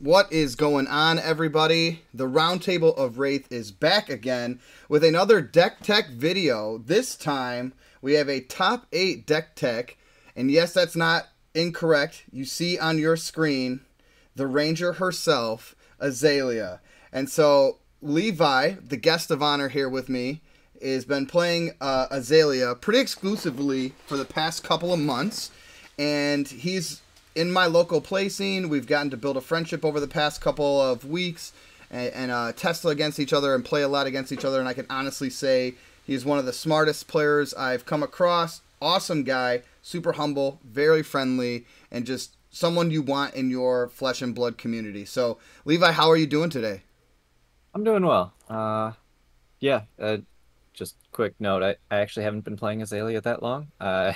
What is going on, everybody? The Roundtable of Wraith is back again with another deck tech video. This time, we have a top 8 deck tech, and yes, that's not incorrect. You see on your screen the Ranger herself, Azalea. And so, Levi, the guest of honor here with me, has been playing Azalea pretty exclusively for the past couple of months, and he's in my local play scene. We've gotten to build a friendship over the past couple of weeks and test against each other and play a lot against each other. And I can honestly say he's one of the smartest players I've come across. Awesome guy, super humble, very friendly, and just someone you want in your flesh and blood community. So, Levi, how are you doing today? I'm doing well. Yeah, just quick note, I actually haven't been playing Azalea that long. Oh,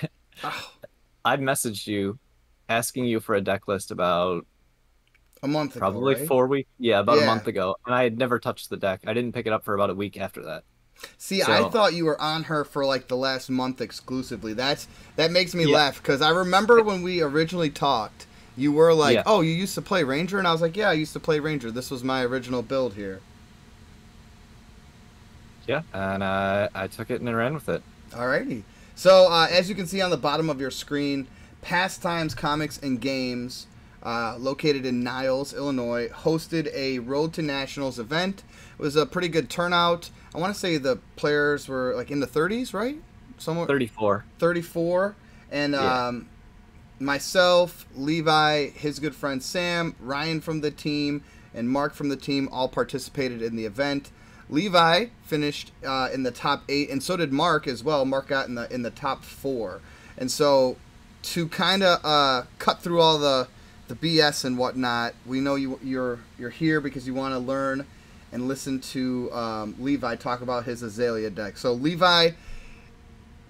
I messaged you asking you for a deck list about a month ago, probably right? 4 weeks. Yeah, about a Yeah. month ago, and I had never touched the deck. I didn't pick it up for about a week after that. See, I So, thought you were on her for like the last month exclusively. That makes me yeah, laugh because I remember when we originally talked, you were like, yeah, "Oh, you used to play Ranger," and I was like, "Yeah, I used to play Ranger. This was my original build here." yeah, and I took it and ran with it. Alrighty. So as you can see on the bottom of your screen, Pastimes Comics and Games, located in Niles, Illinois, hosted a Road to Nationals event. It was a pretty good turnout. I want to say the players were like in the 30s, right? Somewhere 34. 34, and Yeah, myself, Levi, his good friend Sam, Ryan from the team, and Mark from the team all participated in the event. Levi finished in the top 8, and so did Mark as well. Mark got in the top 4, and so to kind of cut through all the BS and whatnot, we know you're here because you want to learn and listen to Levi talk about his Azalea deck. So Levi,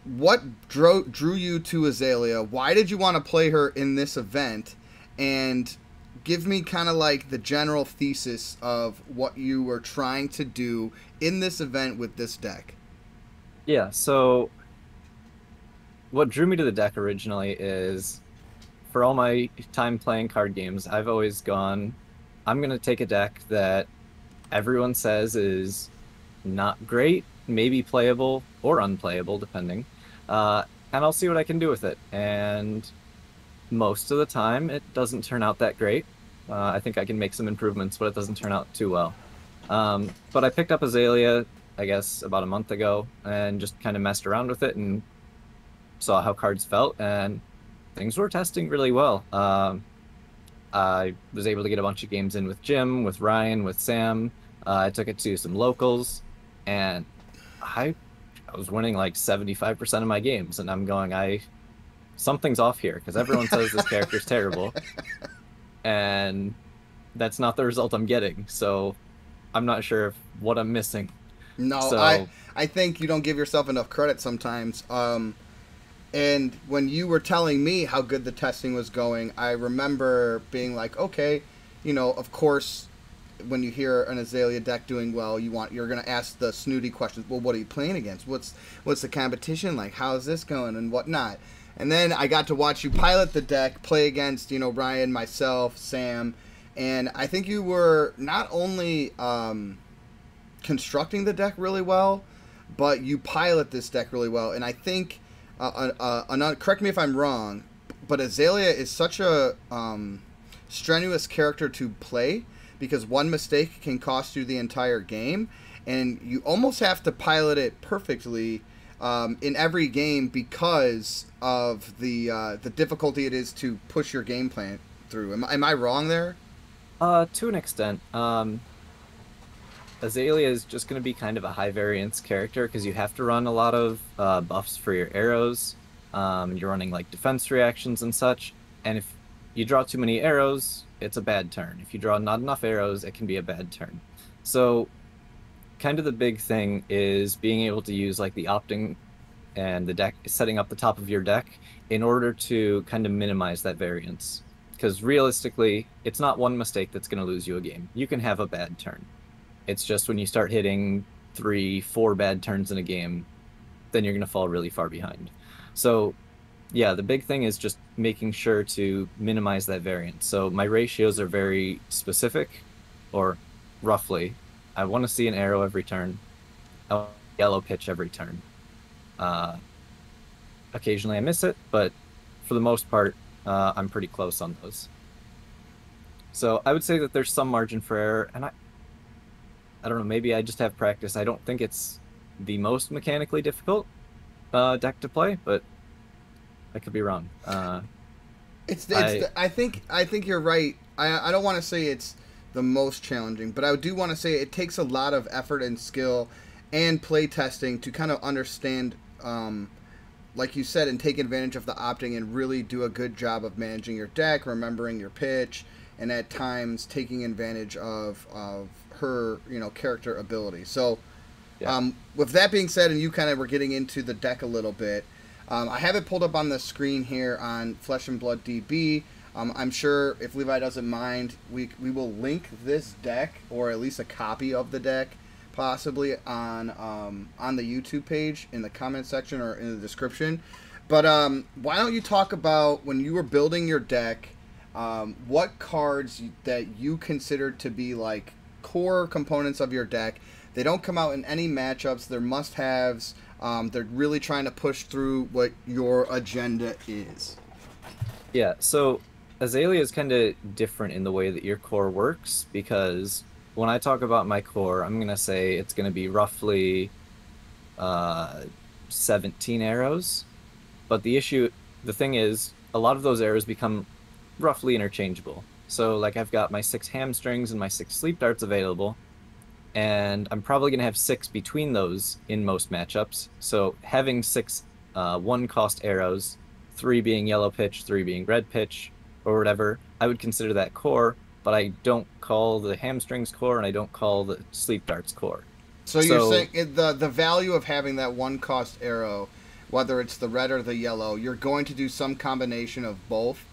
what drew you to Azalea? Why did you want to play her in this event? And give me kind of like the general thesis of what you were trying to do in this event with this deck. yeah. So what drew me to the deck originally is for all my time playing card games, I've always gone, I'm gonna take a deck that everyone says is not great, maybe playable or unplayable, depending. And I'll see what I can do with it. And most of the time, it doesn't turn out that great. I think I can make some improvements, but it doesn't turn out too well. But I picked up Azalea, I guess, about a month ago and just kind of messed around with it and saw how cards felt, and things were testing really well. I was able to get a bunch of games in with Jim, with Ryan, with Sam. I took it to some locals, and I I was winning like 75% of my games, and I'm going, I something's off here because everyone says this character's terrible, and that's not the result I'm getting. So I'm not sure if what I'm missing. No, I So I think you don't give yourself enough credit sometimes. And when you were telling me how good the testing was going, I remember being like, okay, of course, when you hear an Azalea deck doing well, you're gonna ask the snooty questions. Well, what are you playing against? What's the competition like? How's this going and whatnot? And then I got to watch you pilot the deck, play against Ryan, myself, Sam, and I think you were not only constructing the deck really well, but you pilot this deck really well. And I think, correct me if I'm wrong, but Azalea is such a strenuous character to play because one mistake can cost you the entire game, and you almost have to pilot it perfectly in every game because of the difficulty it is to push your game plan through. Am I wrong there? to an extent, Azalea is just going to be kind of a high variance character because you have to run a lot of buffs for your arrows. You're running like defense reactions and such. And if you draw too many arrows, it's a bad turn. If you draw not enough arrows, it can be a bad turn. So, kind of the big thing is being able to use like the opting and the deck, setting up the top of your deck in order to kind of minimize that variance. Because realistically, it's not one mistake that's going to lose you a game. You can have a bad turn. It's just when you start hitting 3, 4 bad turns in a game, then you're going to fall really far behind. So Yeah, the big thing is just making sure to minimize that variance. So my ratios are very specific, or roughly. I want to see an arrow every turn. I want a yellow pitch every turn. Uh, Occasionally I miss it, but for the most part, I'm pretty close on those. So I would say that there's some margin for error, and I don't know, maybe I just have practice. I don't think it's the most mechanically difficult deck to play, but I could be wrong. I I think you're right. I don't want to say it's the most challenging, but I do want to say it takes a lot of effort and skill and play testing to kind of understand, like you said, and take advantage of the opting and really do a good job of managing your deck, remembering your pitch, and at times taking advantage of her character ability. So yeah. with that being said, and you kind of were getting into the deck a little bit, I have it pulled up on the screen here on Flesh and Blood DB. I'm sure if Levi doesn't mind, we will link this deck, or at least a copy of the deck, possibly on the YouTube page in the comment section or in the description. But why don't you talk about when you were building your deck, what cards that you considered to be like core components of your deck? They don't come out in any matchups. They're must-haves. They're really trying to push through what your agenda is. Yeah, so Azalea is kind of different in the way that your core works because when I talk about my core, I'm gonna say it's gonna be roughly uh 17 arrows. But the thing is, a lot of those arrows become roughly interchangeable. So like I've got my 6 hamstrings and my 6 sleep darts available, and I'm probably gonna have 6 between those in most matchups. So having 6 one-cost arrows, 3 being yellow pitch, 3 being red pitch, or whatever, I would consider that core, but I don't call the hamstrings core and I don't call the sleep darts core. So you're So saying the value of having that one cost arrow, whether it's the red or the yellow, you're going to do some combination of both.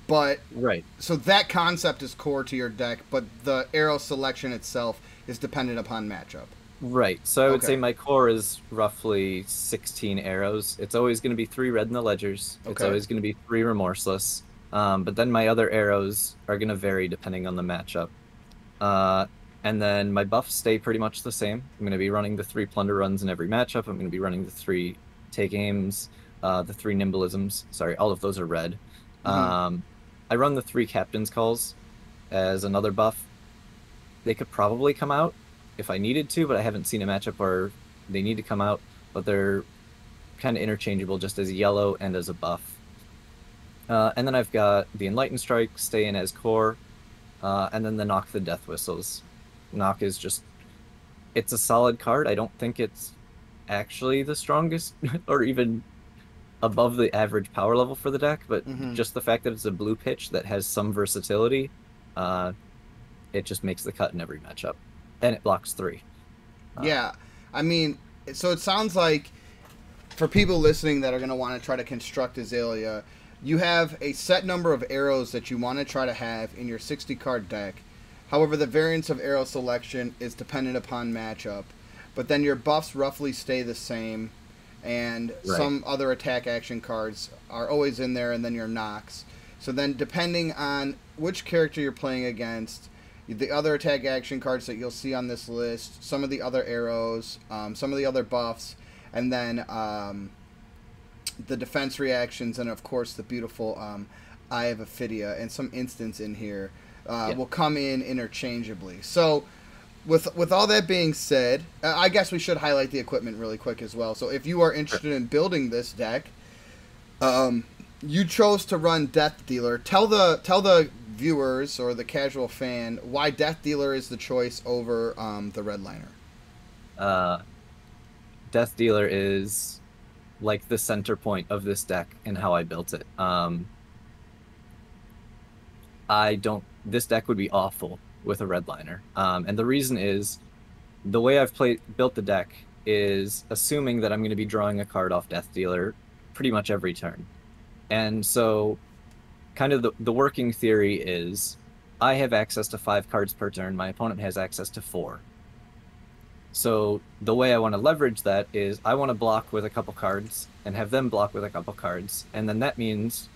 But right. so that concept is core to your deck, but the arrow selection itself is dependent upon matchup. Right. So I would say Okay. my core is roughly 16 arrows. It's always going to be 3 red in the ledgers. It's Okay. always going to be 3 remorseless. But then my other arrows are going to vary depending on the matchup. Uh, and then my buffs stay pretty much the same. I'm going to be running the 3 plunder runs in every matchup. I'm going to be running the 3 take aims, the 3 nimbleisms. Sorry, all of those are red. Mm-hmm. Um, I run the 3 captain's calls as another buff. They could probably come out if I needed to, but I haven't seen a matchup where they need to come out. But they're kind of interchangeable just as a yellow and as a buff. And then I've got the Enlightened Strike stay in as core, and then the Knock the Death Whistles. Knock is just, it's a solid card. I don't think it's actually the strongest or even above the average power level for the deck, but Mm-hmm. just the fact that it's a blue pitch that has some versatility, uh, it just makes the cut in every matchup. And it blocks 3. Uh, Yeah. I mean, so it sounds like for people listening that are going to want to try to construct Azalea, you have a set number of arrows that you want to try to have in your 60 card deck. However, the variance of arrow selection is dependent upon matchup. But then your buffs roughly stay the same, and right. some other attack action cards are always in there, and then your knocks. So then, depending on which character you're playing against, the other attack action cards that you'll see on this list, some of the other arrows, some of the other buffs, and then the defense reactions, and of course the beautiful Eye of Ophidia and some instants in here Yeah. will come in interchangeably. So, with all that being said, I guess we should highlight the equipment really quick as well. So, if you are Sure. interested in building this deck, um, you chose to run Death Dealer. Tell the viewers or the casual fan why Death Dealer is the choice over the Redliner. Uh, Death Dealer is like the center point of this deck and how I built it. I don't. This deck would be awful with a redliner, and the reason is the way I've built the deck is assuming that I'm going to be drawing a card off Death Dealer pretty much every turn, and so kind of the working theory is I have access to 5 cards per turn. My opponent has access to 4. So the way I want to leverage that is I want to block with a couple cards and have them block with a couple cards. And then that means,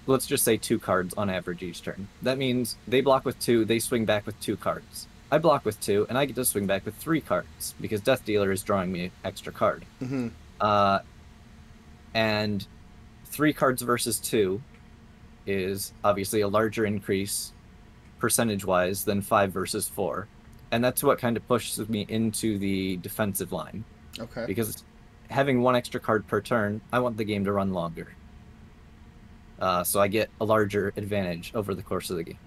let's just say 2 cards on average each turn. That means they block with 2, they swing back with 2 cards. I block with 2, and I get to swing back with 3 cards because Death Dealer is drawing me an extra card. Mm-hmm. Uh, and 3 cards versus 2 is obviously a larger increase percentage-wise than 5 versus 4. And that's what kind of pushes me into the defensive line. Okay. Because having 1 extra card per turn, I want the game to run longer. So I get a larger advantage over the course of the game.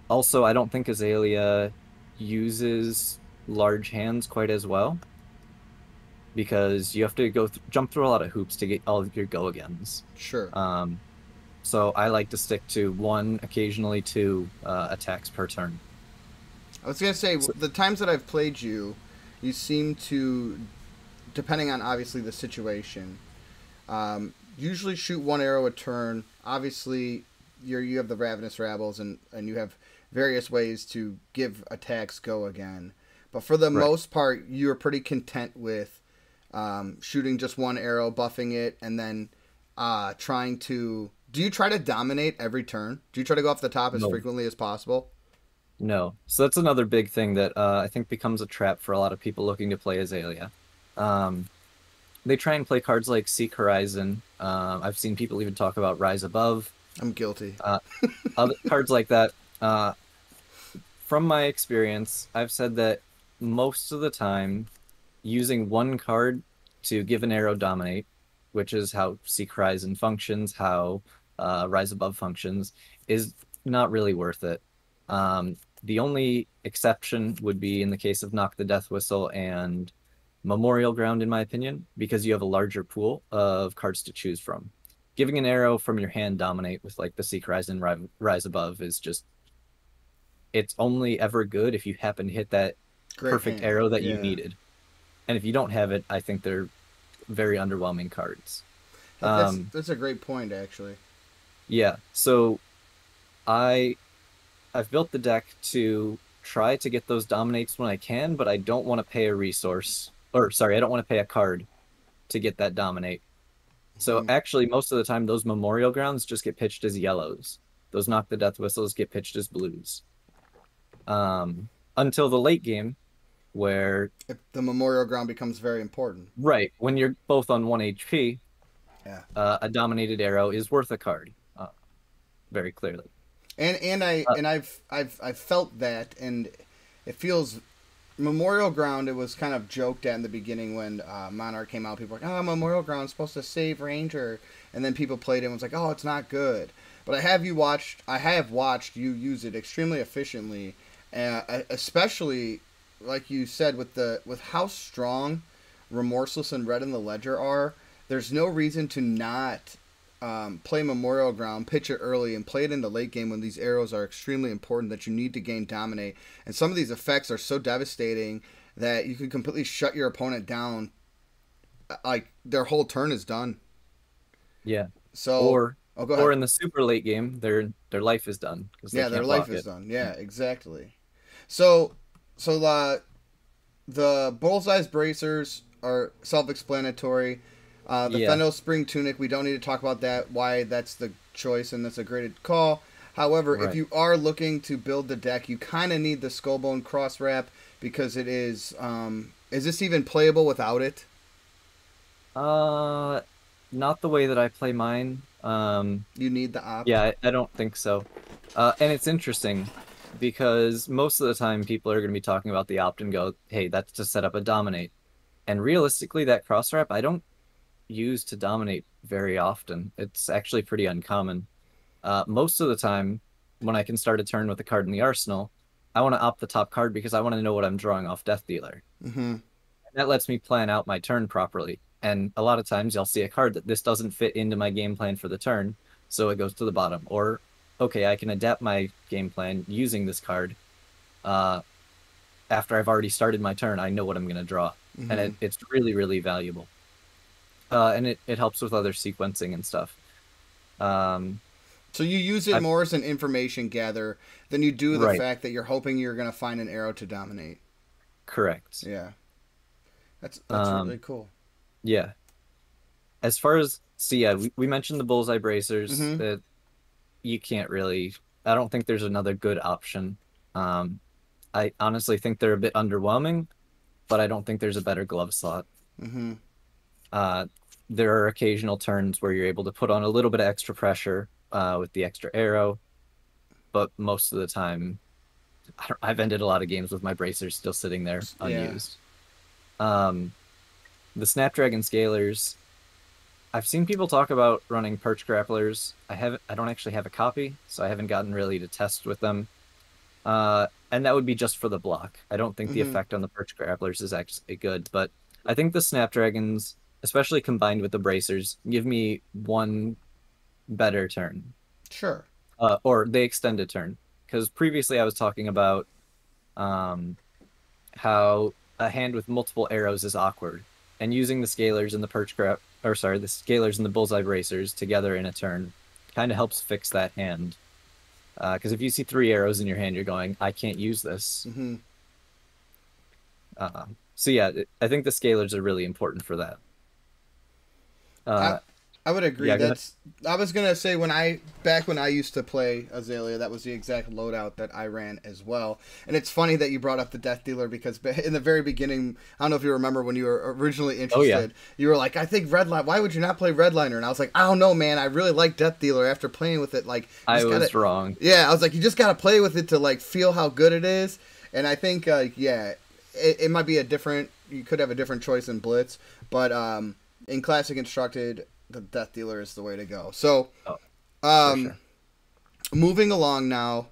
Also, I don't think Azalea uses large hands quite as well because you have to jump through a lot of hoops to get all of your go-agains. Sure. So I like to stick to 1, occasionally 2 attacks per turn. I was gonna say, the times that I've played you, you seem to, depending on obviously the situation, usually shoot 1 arrow a turn. Obviously, you have the Ravenous Rabbles and you have various ways to give attacks go again. But for the most part, you're pretty content with shooting just 1 arrow, buffing it, and then trying to. Do you try to dominate every turn? Do you try to go off the top as frequently as possible? No. So that's another big thing that I think becomes a trap for a lot of people looking to play Azalea. They try and play cards like Seek Horizon. I've seen people even talk about Rise Above. I'm guilty. Other cards like that. From my experience, I've said that most of the time, using 1 card to give an arrow dominate, which is how Seek Horizon functions, how Rise Above functions, is not really worth it. The only exception would be in the case of Knock the Death Whistle and Memorial Ground, in my opinion, because you have a larger pool of cards to choose from. Giving an arrow from your hand dominate with like the Seek Horizon, Rise Above is just, it's only ever good if you happen to hit that perfect arrow that you needed. And if you don't have it, I think they're very underwhelming cards. That's a great point, actually. Yeah, so I've built the deck to try to get those dominates when I can, but I don't want to pay a resource, or sorry, I don't want to pay a card to get that dominate. So actually, most of the time, those Memorial Grounds just get pitched as yellows. Those Knock the Death Whistles get pitched as blues. Until the late game, where the Memorial Ground becomes very important. Right, when you're both on 1 HP, a dominated arrow is worth a card, very clearly. And I've felt that, and it feels Memorial Ground. It was kind of joked at in the beginning when Monarch came out. People were like, "Oh, Memorial Ground is supposed to save Ranger," and then people played it and was like, "Oh, it's not good." But I have watched you use it extremely efficiently, especially like you said with how strong Remorseless and Red in the Ledger are. There's no reason to not play Memorial Ground, pitch it early, and play it in the late game when these arrows are extremely important that you need to gain dominate. And some of these effects are so devastating that you can completely shut your opponent down. Like their whole turn is done. Yeah. So or in the super late game, their life is done because their life is done. Yeah, exactly. So the Bullseye's Bracers are self-explanatory. The Fennel Spring Tunic, we don't need to talk about that, why that's the choice, and that's a great call. However, if you are looking to build the deck, you kind of need the Skullbone Cross Wrap because it is this even playable without it? Not the way that I play mine. You need the opt? Yeah, I don't think so. And it's interesting because most of the time people are going to be talking about the opt and go, hey, that's to set up a dominate. And realistically, that cross wrap, I don't use to dominate very often. It's actually pretty uncommon. Most of the time, when I can start a turn with a card in the arsenal, I want to opt the top card because I want to know what I'm drawing off Death Dealer. Mm-hmm. That lets me plan out my turn properly. And a lot of times you'll see a card that this doesn't fit into my game plan for the turn, so it goes to the bottom. Or, okay, I can adapt my game plan using this card. After I've already started my turn, I know what I'm going to draw. Mm-hmm. And it's really, really valuable. And it helps with other sequencing and stuff. So you use it more as an information gather than you do the fact that you're hoping you're going to find an arrow to dominate. Correct. Yeah, that's really Um, cool. yeah. As far as so yeah, we mentioned the bullseye bracers Mm-hmm. that you can't really. I don't think there's another good option. Um, I honestly think they're a bit underwhelming, but I don't think there's a better glove slot. Mm-hmm. Uh, there are occasional turns where you're able to put on a little bit of extra pressure with the extra arrow, but most of the time, I've ended a lot of games with my bracers still sitting there Yeah. unused. Um, the Snapdragon Scalers, I've seen people talk about running perch grapplers. I don't actually have a copy, so I haven't gotten really to test with them. And that would be just for the block. I don't think the Mm-hmm. effect on the perch grapplers is actually good, but I think the Snapdragons, especially combined with the bracers, give me one better turn, Sure. or they extend a turn. Because previously I was talking about um, how a hand with multiple arrows is awkward, and using the scalers and the perch grab, or sorry, the scalers and the bullseye bracers together in a turn kind of helps fix that hand. Because if you see three arrows in your hand, you're going, I can't use this. Mm-hmm. So yeah, I think the scalars are really important for that. I Uh, I would agree. yeah, go ahead. That's I was gonna say when I used to play Azalea, that was the exact loadout that I ran as well. And it's funny that you brought up the Death Dealer because in the very beginning, I don't know if you remember when you were originally Oh yeah, interested, you were like, I think Redline. Why would you not play Redliner? And I was like, I don't know, man. I really like Death Dealer. After playing with it, like you I just gotta, was wrong. yeah. I was like, you just gotta play with it to like feel how good it is. And I think, yeah, it might be a different. You could have a different choice in Blitz, but in Classic Instructed, the Death Dealer is the way to go. So, Oh, for um, sure. moving along now,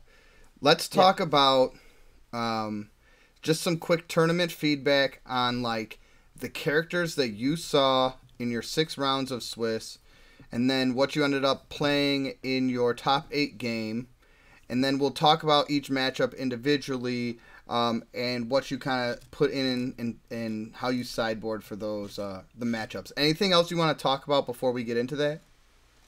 let's Yeah. talk about um, just some quick tournament feedback on like the characters that you saw in your 6 rounds of Swiss, and then what you ended up playing in your top 8 game, and then we'll talk about each matchup individually, and what you kind of put in how you sideboard for those the matchups. Anything else you want to talk about before we get into that?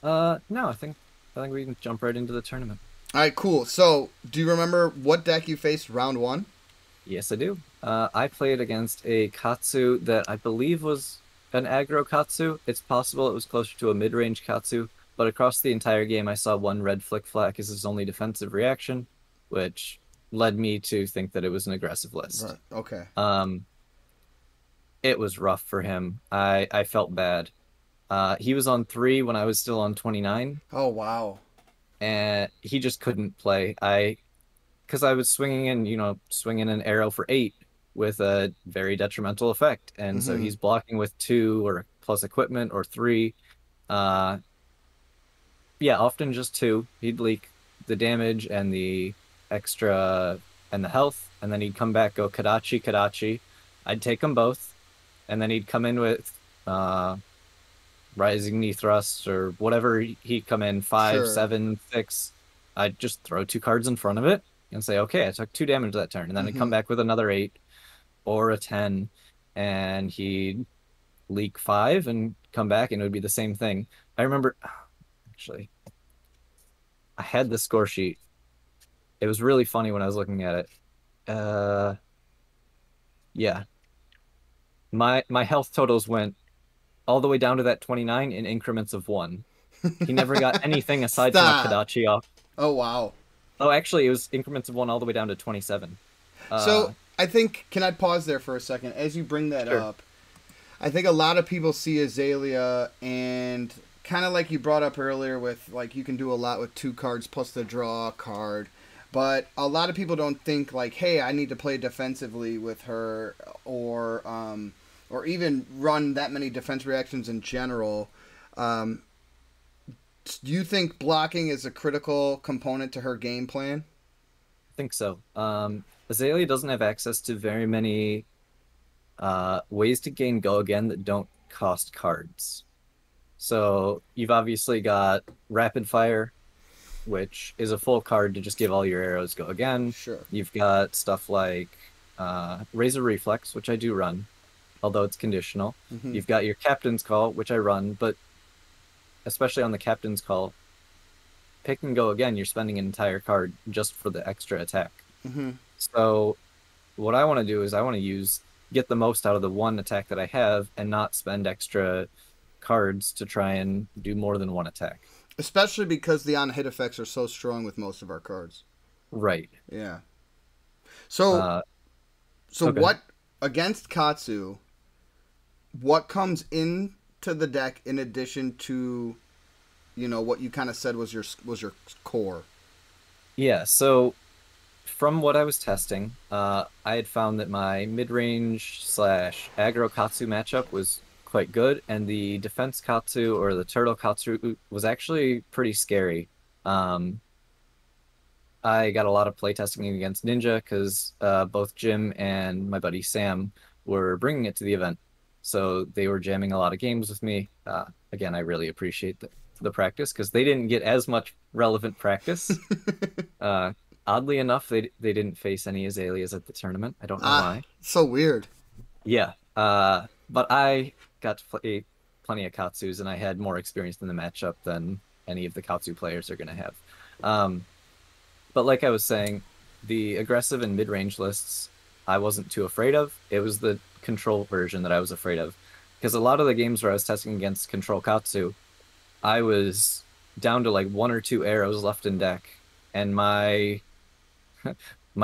No, I think we can jump right into the tournament. All right, cool. So, do you remember what deck you faced round one? Yes, I do. I played against a Katsu that I believe was an aggro Katsu. It's possible it was closer to a mid-range Katsu, but across the entire game, I saw one red flick flag as his only defensive reaction, which led me to think that it was an aggressive list. Right. Okay. Um, it was rough for him. I felt bad. He was on 3 when I was still on 29, Oh wow. and he just couldn't play. Because I was swinging an arrow for 8 with a very detrimental effect. And so Mm-hmm. he's blocking with 2 or plus equipment or 3. Uh, yeah, often just 2. He'd leak the damage and the extra and the health, and then he'd come back, go Kadachi, Kadachi. I'd take them both, and then he'd come in with rising knee thrust or whatever he'd come in, 5, Sure. 7, 6. I'd just throw 2 cards in front of it and say, okay, I took 2 damage that turn. And then I'd Mm-hmm. come back with another 8 or a 10, and he'd leak 5 and come back, and it would be the same thing. I remember, actually, I had the score sheet. It was really funny when I was looking at it. Uh, yeah, my health totals went all the way down to that 29 in increments of 1. He never got anything aside from a Stop. Kadachi off. Oh wow. Oh, actually, it was increments of 1 all the way down to 27. So Uh, I think can I pause there for a second as you bring that sure. up? I think a lot of people see Azalea and kind of like you brought up earlier with like you can do a lot with 2 cards plus the draw card. But a lot of people don't think like, hey, I need to play defensively with her, or even run that many defense reactions in general. Um, do you think blocking is a critical component to her game plan? I think so. Azalea doesn't have access to very many ways to gain go again that don't cost cards. So you've obviously got rapid fire, which is a full card to just give all your arrows go again. Sure. You've got stuff like razor reflex, which I do run, although it's conditional. Hmm. You've got your captain's call, which I run, but especially on the captain's call, pick and go again, you're spending an entire card just for the extra attack. Hmm. So what I want to do is I want to get the most out of the one attack that I have and not spend extra cards to try and do more than one attack. Especially because the on hit effects are so strong with most of our cards. Right. Yeah. So Uh, so okay. what against Katsu? What comes into the deck in addition to what you kind of said was your core? Yeah, so from what I was testing, I had found that my mid-range slash aggro Katsu matchup was quite good, and the defense Katsu or the turtle Katsu was actually pretty scary. Um, I got a lot of playtesting against Ninja because both Jim and my buddy Sam were bringing it to the event. So they were jamming a lot of games with me. Again, I really appreciate the practice because they didn't get as much relevant practice. Uh, Oddly enough, they didn't face any Azaleas at the tournament. I don't know Ah, why. so weird. Yeah, but I got to play plenty of Katsus, and I had more experience in the matchup than any of the Katsu players are going to have. Um, but like I was saying, the aggressive and mid-range lists I wasn't too afraid of. It was the control version that I was afraid of. Because a lot of the games where I was testing against control Katsu, I was down to like one or two arrows left in deck, and my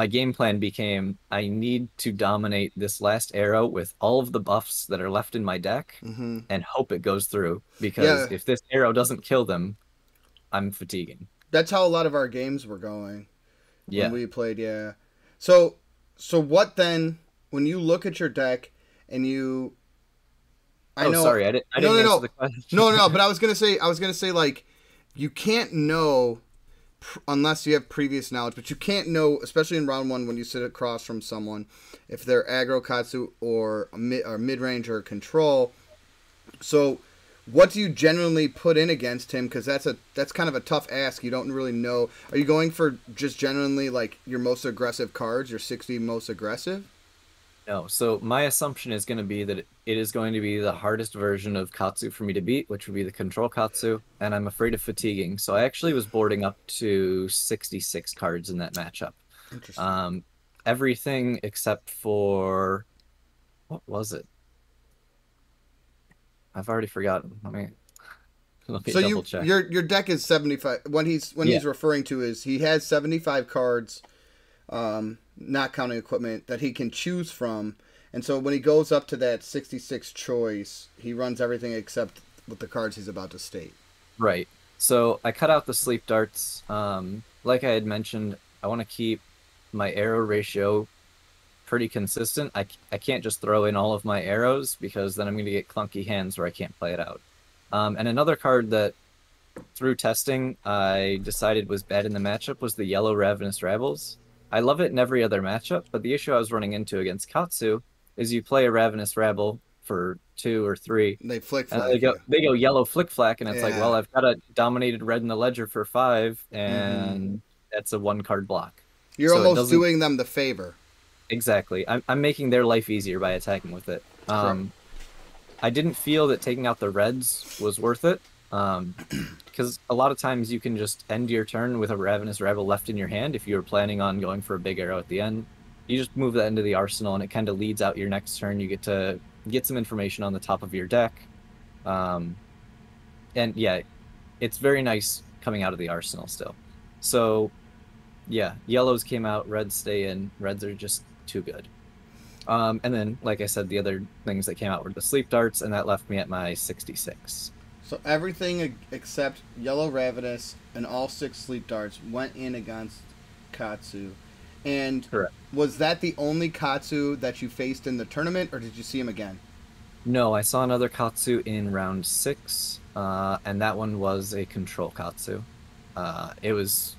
game plan became I need to dominate this last arrow with all of the buffs that are left in my deck Mm-hmm. and hope it goes through. Because Yeah, if this arrow doesn't kill them, I'm fatiguing. that's how a lot of our games were going when Yeah. we played. Yeah. So so what then? When you look at your deck and I Oh, know. sorry, I No, didn't no, answer no, the question. no, no. But I was gonna say like, you can't know unless you have previous knowledge. But you can't know, especially in round one when you sit across from someone, if they're aggro Katsu or mid range or control. So, what do you generally put in against him? Because that's kind of a tough ask. You don't really know. Are you going for just generally like your most aggressive cards, your 60 most aggressive? No, so my assumption is going to be that it is going to be the hardest version of Katsu for me to beat, which would be the control Katsu, and I'm afraid of fatiguing. So I actually was boarding up to 66 cards in that matchup. Interesting. Um, Everything except for what was it? I've already forgotten. Let me So double check. your deck is 75. When Yeah, he's referring to is he has 75 cards, not counting equipment that he can choose from, and so when he goes up to that 66 choice, he runs everything except with the cards he's about to state. right. So I cut out the sleep darts. Like I had mentioned, I want to keep my arrow ratio pretty consistent. I can't just throw in all of my arrows because then I'm going to get clunky hands where I can't play it out. And another card that through testing I decided was bad in the matchup was the yellow Ravenous Rabbles. I love it in every other matchup, but the issue I was running into against Katsu is you play a Ravenous Rabble for two or three, They flick and flag you. they go yellow flick flack, and it's like, well, Yeah. I've got a dominated red in the ledger for five, Mm-hmm. and that's a one card block. You're So it almost doesn't doing them the favor. exactly. I'm making their life easier by attacking with it. Correct. I didn't feel that taking out the reds was worth it. Because a lot of times you can just end your turn with a Ravenous Rebel left in your hand if you were planning on going for a big arrow at the end. You just move that into the arsenal and it kind of leads out your next turn. You get to get some information on the top of your deck. Um, and yeah, it's very nice coming out of the arsenal still. So yeah, yellows came out, reds stay in. Reds are just too good. And then, like I said, the other things that came out were the sleep darts, and that left me at my 66. So everything except Yellow Ravenous and all six sleep darts went in against Katsu. And Correct. was that the only Katsu that you faced in the tournament, or did you see him again? No, I saw another Katsu in round six, and that one was a control Katsu. It was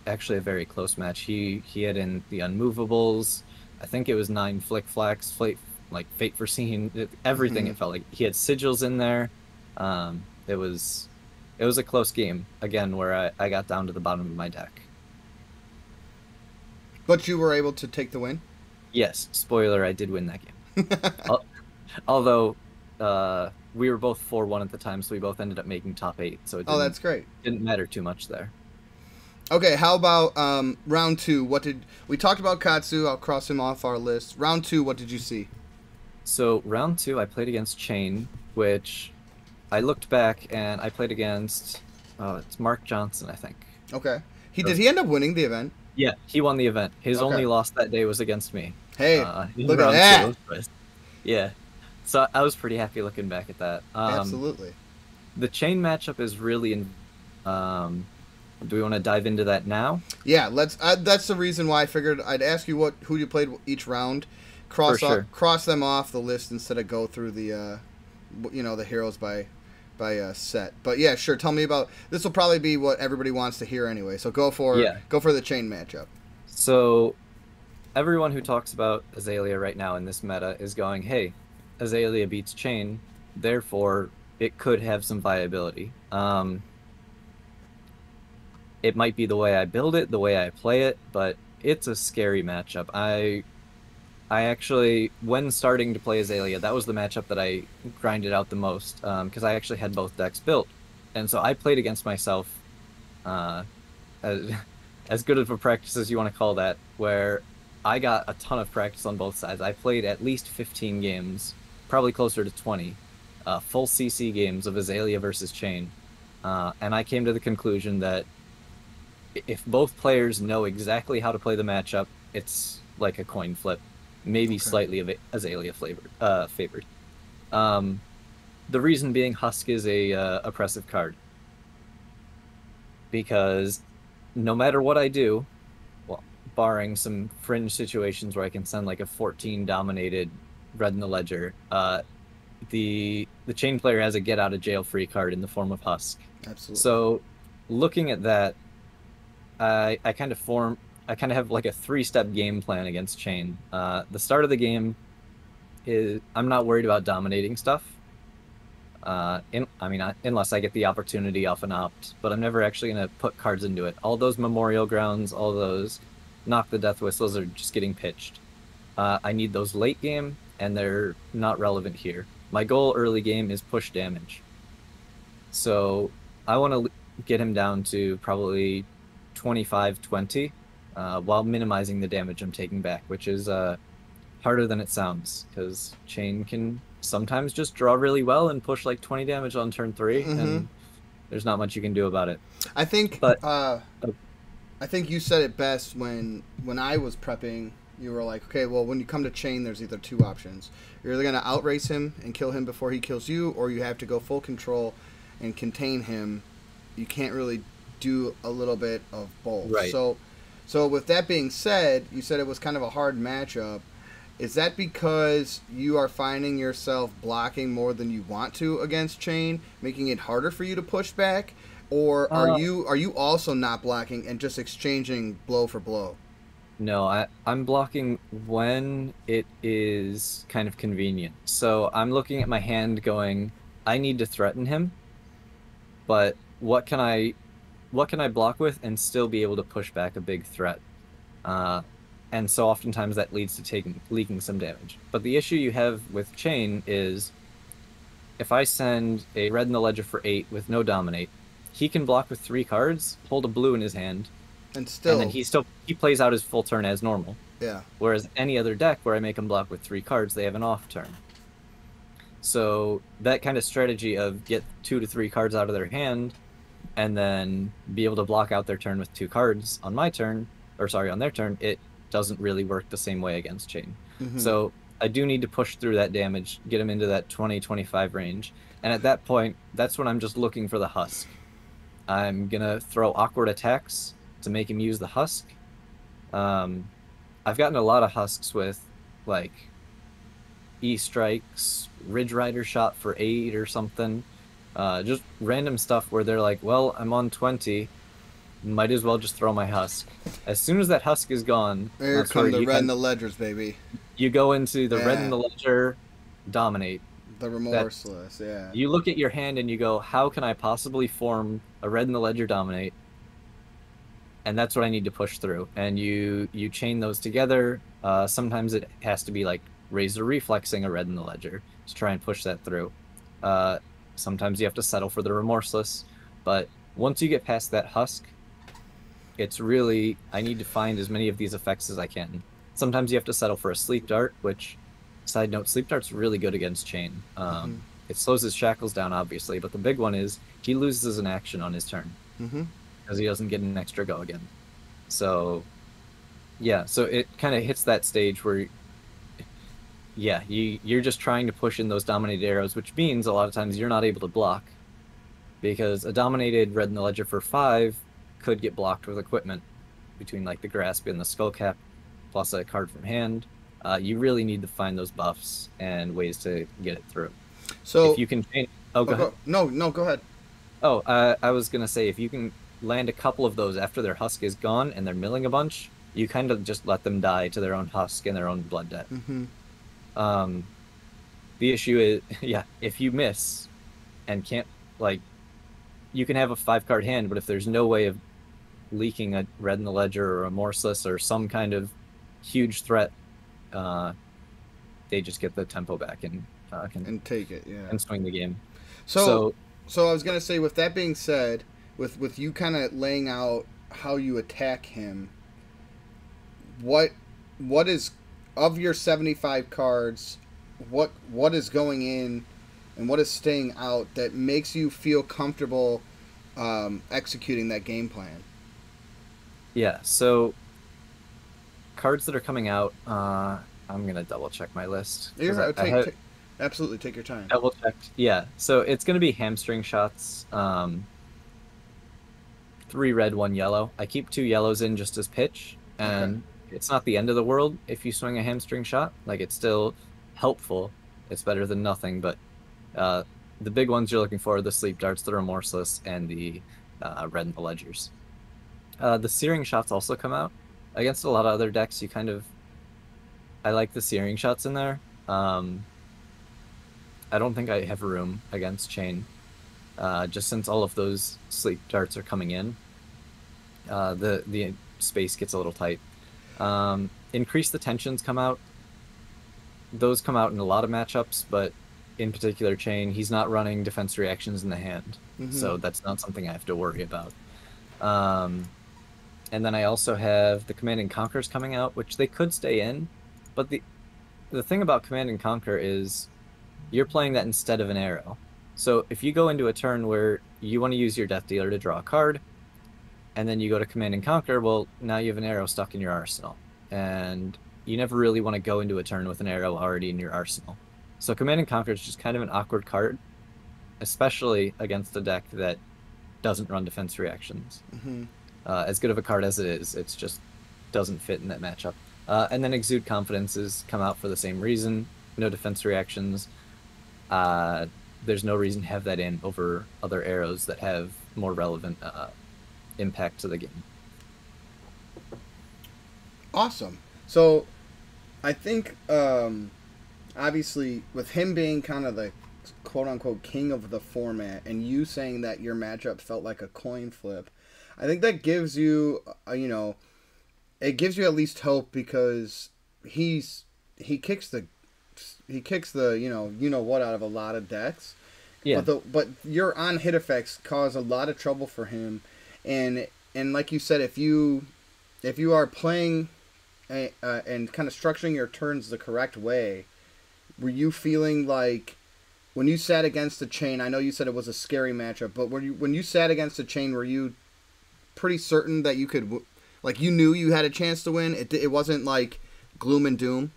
actually a very close match. He had in the unmovables. I think it was nine flick flacks, like fate foreseen, everything. Mm-hmm. It felt like he had sigils in there. It was a close game again where I got down to the bottom of my deck. But you were able to take the win? Yes, spoiler, I did win that game. Although we were both 4-1 at the time, so we both ended up making top eight, so it Oh, that's great. didn't matter too much there. Okay, how about round two? What did we talked about Katsu? I'll cross him off our list. Round two, what did you see? So round two, I played against Chain, which I looked back and I played against it's Mark Johnson, I think. Okay, did So, he end up winning the event? yeah, he won the event. His Okay. only loss that day was against me. Hey, In look at round that! two. But yeah. So I was pretty happy looking back at that. Absolutely. The Chain matchup is really um do we want to dive into that now? Yeah, let's. That's the reason why I figured I'd ask you who you played each round, For sure. cross them off the list instead of go through the, the heroes by set. But yeah, sure. Tell me about this. Will probably be what everybody wants to hear anyway. So Yeah. go for the chain matchup. So everyone who talks about Azalea right now in this meta is going, hey, Azalea beats Chain, therefore it could have some viability. It might be the way I build it, the way I play it, but it's a scary matchup. I actually, when starting to play Azalea, that was the matchup that I grinded out the most, because I actually had both decks built. And so I played against myself, uh, as, as good of a practice as you want to call that, where I got a ton of practice on both sides. I played at least 15 games, probably closer to 20, full CC games of Azalea versus Chain. And I came to the conclusion that if both players know exactly how to play the matchup, it's like a coin flip, maybe Okay. slightly Azalea favored. The reason being, Husk is a oppressive card because no matter what I do, well, barring some fringe situations where I can send like a 14 dominated red in the ledger, the Chain player has a get out of jail free card in the form of Husk. Absolutely. So looking at that, I kind of have like a 3-step game plan against Chain. The start of the game is I'm not worried about dominating stuff. Unless I get the opportunity off an opt, but I'm never actually gonna put cards into it. All those Memorial Grounds, all those Knock the Death Whistles are just getting pitched. I need those late game, and they're not relevant here. My goal early game is push damage. So I want to get him down to probably 25-20 while minimizing the damage I'm taking back, which is harder than it sounds because Chain can sometimes just draw really well and push like 20 damage on turn 3, and there's not much you can do about it. I think But I think you said it best when I was prepping. You were like, okay, well, when you come to Chain, there's either two options. You're either going to outrace him and kill him before he kills you, or you have to go full control and contain him. You can't really do a little bit of both. Right. So with that being said, you said it was kind of a hard matchup. Is that because you are finding yourself blocking more than you want to against Chain, making it harder for you to push back? Or are you also not blocking and just exchanging blow for blow? No, I'm blocking when it is kind of convenient. So I'm looking at my hand going, I need to threaten him, but what can I block with and still be able to push back a big threat? And so oftentimes that leads to leaking some damage. But the issue you have with Chain is if I send a red in the ledger for 8 with no dominate, he can block with 3 cards, hold a blue in his hand, and then he plays out his full turn as normal. Yeah. Whereas any other deck where I make him block with 3 cards, they have an off turn. So that kind of strategy of get 2 to 3 cards out of their hand and then be able to block out their turn with 2 cards on my turn, on their turn, it doesn't really work the same way against Chain. So I do need to push through that damage, get him into that 20-25 range. And at that point, that's when I'm just looking for the Husk. I'm going to throw awkward attacks to make him use the Husk. I've gotten a lot of Husks with like E-Strikes, Ridge Rider shot for 8 or something. Just random stuff where they're like, well, I'm on 20, might as well just throw my Husk. As soon as that Husk is gone, here come the red in the ledgers, baby. You go into the red in the ledger, dominate. The remorseless, yeah. You look at your hand and you go, how can I possibly form a red in the ledger dominate? And that's what I need to push through. And you chain those together. Sometimes it has to be like Razor reflexing a red in the ledger to try and push that through. Sometimes you have to settle for the remorseless. But once you get past that Husk, It's really, I need to find as many of these effects as I can. Sometimes you have to settle for a sleep dart, which, side note, sleep dart's really good against Chain. Mm-hmm. It slows his shackles down, obviously, but the big one is he loses an action on his turn Mm-hmm. because he doesn't get an extra go again. So, yeah, so it kind of hits that stage where, yeah, you're just trying to push in those dominated arrows, which means a lot of times you're not able to block because a dominated red in the ledger for 5 could get blocked with equipment between like the grasp and the skull cap, plus a card from hand. You really need to find those buffs and ways to get it through. If So, you can change, oh, go ahead. no, no, go ahead. Oh, I was gonna say if you can land a couple of those after their husk is gone and they're milling a bunch, you kind of just let them die to their own husk and their own blood debt. Mm-hmm. Um, the issue is, yeah, if you miss and can't like, you can have a 5-card hand, but if there's no way of leaking a red in the ledger or a morseless or some kind of huge threat, they just get the tempo back and can take it, yeah, and swing the game. So, so I was gonna say, with that being said, with you kind of laying out how you attack him, what is of your 75 cards, what is going in and what is staying out that makes you feel comfortable executing that game plan? Yeah, so cards that are coming out, I'm gonna double check my list. Absolutely take your time. Double checked. Yeah, so it's gonna be hamstring shots. 3 red, 1 yellow. I keep 2 yellows in just as pitch, and it's not the end of the world if you swing a hamstring shot. Like, it's still helpful. It's better than nothing, but the big ones you're looking for are the sleep darts, the remorseless, and the red in the ledgers. The searing shots also come out. Against a lot of other decks, I like the searing shots in there. I don't think I have room against Chain, just since all of those sleep darts are coming in. The space gets a little tight. Increase the tensions come out. Those come out in a lot of matchups, but in particular Chain, he's not running defense reactions in the hand, so that's not something I have to worry about. And then I also have the Command and Conquers coming out, which they could stay in, but the thing about Command and Conquer is you're playing that instead of an arrow. So if you go into a turn where you want to use your Death Dealer to draw a card, and then you go to Command and Conquer, well, now you have an arrow stuck in your arsenal. And you never really want to go into a turn with an arrow already in your arsenal. So Command and Conquer is just kind of an awkward card, especially against a deck that doesn't run defense reactions. As good of a card as it is, it just doesn't fit in that matchup. And then Exude Confidences come out for the same reason. No defense reactions. There's no reason to have that in over other arrows that have more relevant impact to the game. Awesome. So I think obviously with him being kind of the quote-unquote king of the format and you saying that your matchup felt like a coin flip, I think that gives you it gives you at least hope, because he kicks the what out of a lot of decks. Yeah. But your on hit effects cause a lot of trouble for him, and like you said, if you are playing and kind of structuring your turns the correct way, were you feeling like when you sat against the Chain? I know you said it was a scary matchup, but when you sat against the Chain, were you pretty certain that you could, like, you knew you had a chance to win? It wasn't like gloom and doom.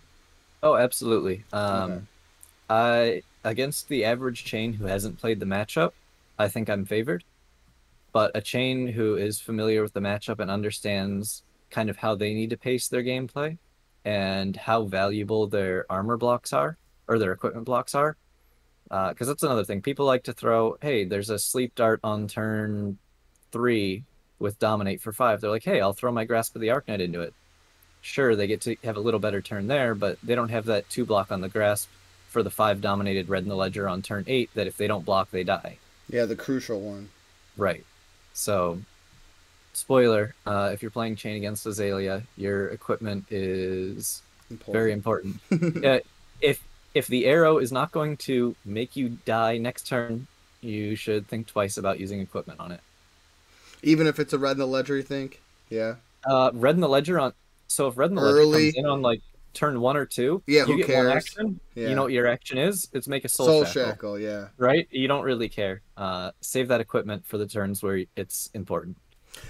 Oh, absolutely. Okay. Against the average Chain who hasn't played the matchup, I think I'm favored. But a Chain who is familiar with the matchup and understands kind of how they need to pace their gameplay and how valuable their armor blocks are, or their equipment blocks are. Because that's another thing. People like to throw, hey, there's a sleep dart on turn 3 with Dominate for 5. They're like, hey, I'll throw my Grasp of the Arknight into it. Sure, they get to have a little better turn there, but they don't have that 2 block on the Grasp for the 5 dominated red in the ledger on turn 8 that if they don't block, they die. Yeah, the crucial one. Right. So, spoiler, if you're playing Chain against Azalea, your equipment is very important. If the arrow is not going to make you die next turn, you should think twice about using equipment on it. Even if it's a red in the ledger, you think? Yeah. Red in the Ledger on. So if Red in the Ledger comes Early. in on like turn 1 or 2, Yeah, you who get one cares? action. You know Yeah. what your action is? It's make a soul Soul shackle, Shackle, yeah. right? You don't really care. Save that equipment for the turns where it's important.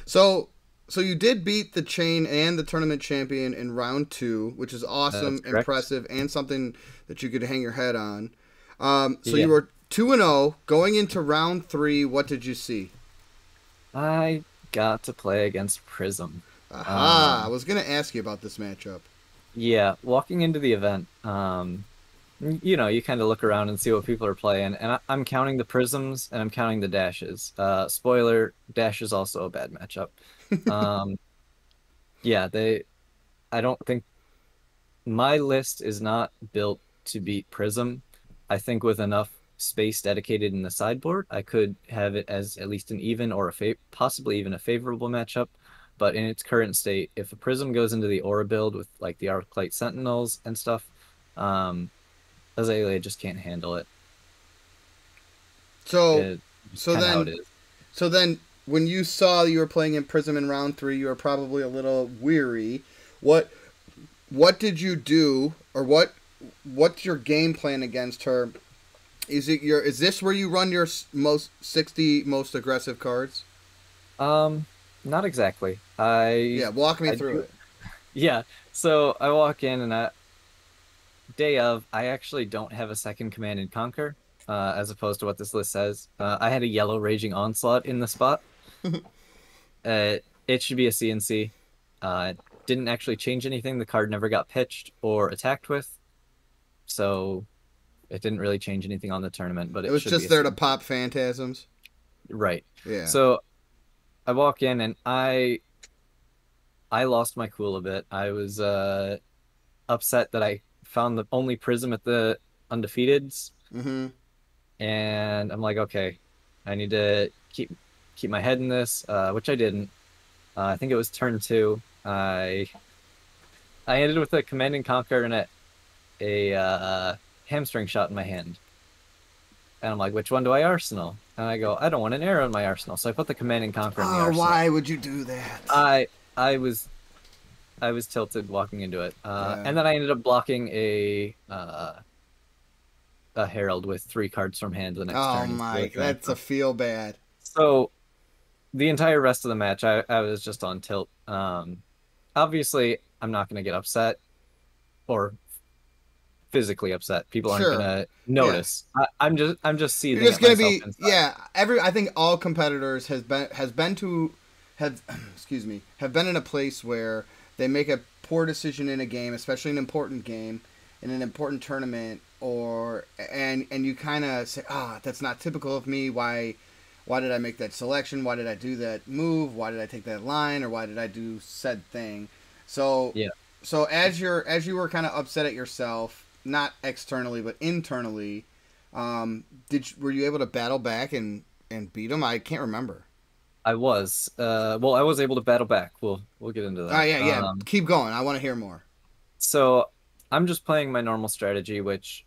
So so you did beat the chain and the tournament champion in round two, which is That's awesome, correct. impressive, and something that you could hang your head on. So you Yeah. were 2-0 going into round three. What did you see? I got to play against Prism. Aha! I Um, was gonna ask you about this matchup. yeah, walking into the event, you kind of look around and see what people are playing, and I'm counting the prisms and I'm counting the dashes. Spoiler, dash is also a bad matchup. Um, yeah, I don't think my list is not built to beat Prism. I think with enough space dedicated in the sideboard, I could have it as at least an even or possibly even a favorable matchup. But in its current state, if a Prism goes into the Aura build with like the Arclight Sentinels and stuff, um, Azalea just can't handle it. So It's just so kind of how it then is. so then when you saw you were playing in Prism in round three, you were probably a little weary. What what did you do, or what's your game plan against her? Is this where you run your most 60 most aggressive cards? Um, Not exactly. Yeah, walk me I through do. it. Yeah. So I walk in and day of, I actually don't have a second Command and Conquer, as opposed to what this list says. I had a yellow Raging Onslaught in the spot. It should be a CNC. Didn't actually change anything. The card never got pitched or attacked with, so it didn't really change anything on the tournament, but It it was should be just a there to CNC. pop phantasms. Right. Yeah. So I walk in and I lost my cool a bit. I was upset that I found the only prism at the undefeateds, Mm-hmm. and I'm like, okay, I need to keep my head in this, which I didn't. I think it was turn two. I ended with a command and conquer and a hamstring shot in my hand, and I'm like, which one do I arsenal? And I go, I don't want an arrow in my arsenal, so I put the command and conquer in the Oh, arsenal. why would you do that? I I was I was tilted walking into it, Yeah. and then I ended up blocking a herald with 3 cards from hand the next Oh turn instead of my, a command that's a conquer. feel bad. So the entire rest of the match, I was just on tilt. Obviously, I'm not going to get upset or physically upset. People aren't going Sure. to Yeah. notice. I'm just You're seething just at gonna myself be, inside. yeah. I think all competitors has been to have excuse me, have been in a place where they make a poor decision in a game, especially an important game, in an important tournament, or and you kind of say, that's not typical of me. Why did I make that selection? Why did I do that move? Why did I take that line? Or why did I do said thing? So Yeah, so as you were kind of upset at yourself, not externally but internally, were you able to battle back and beat him? I can't remember. I was. Well, I was able to battle back. We'll get into Oh that. yeah, yeah. Keep going. I want to hear more. So I'm just playing my normal strategy, which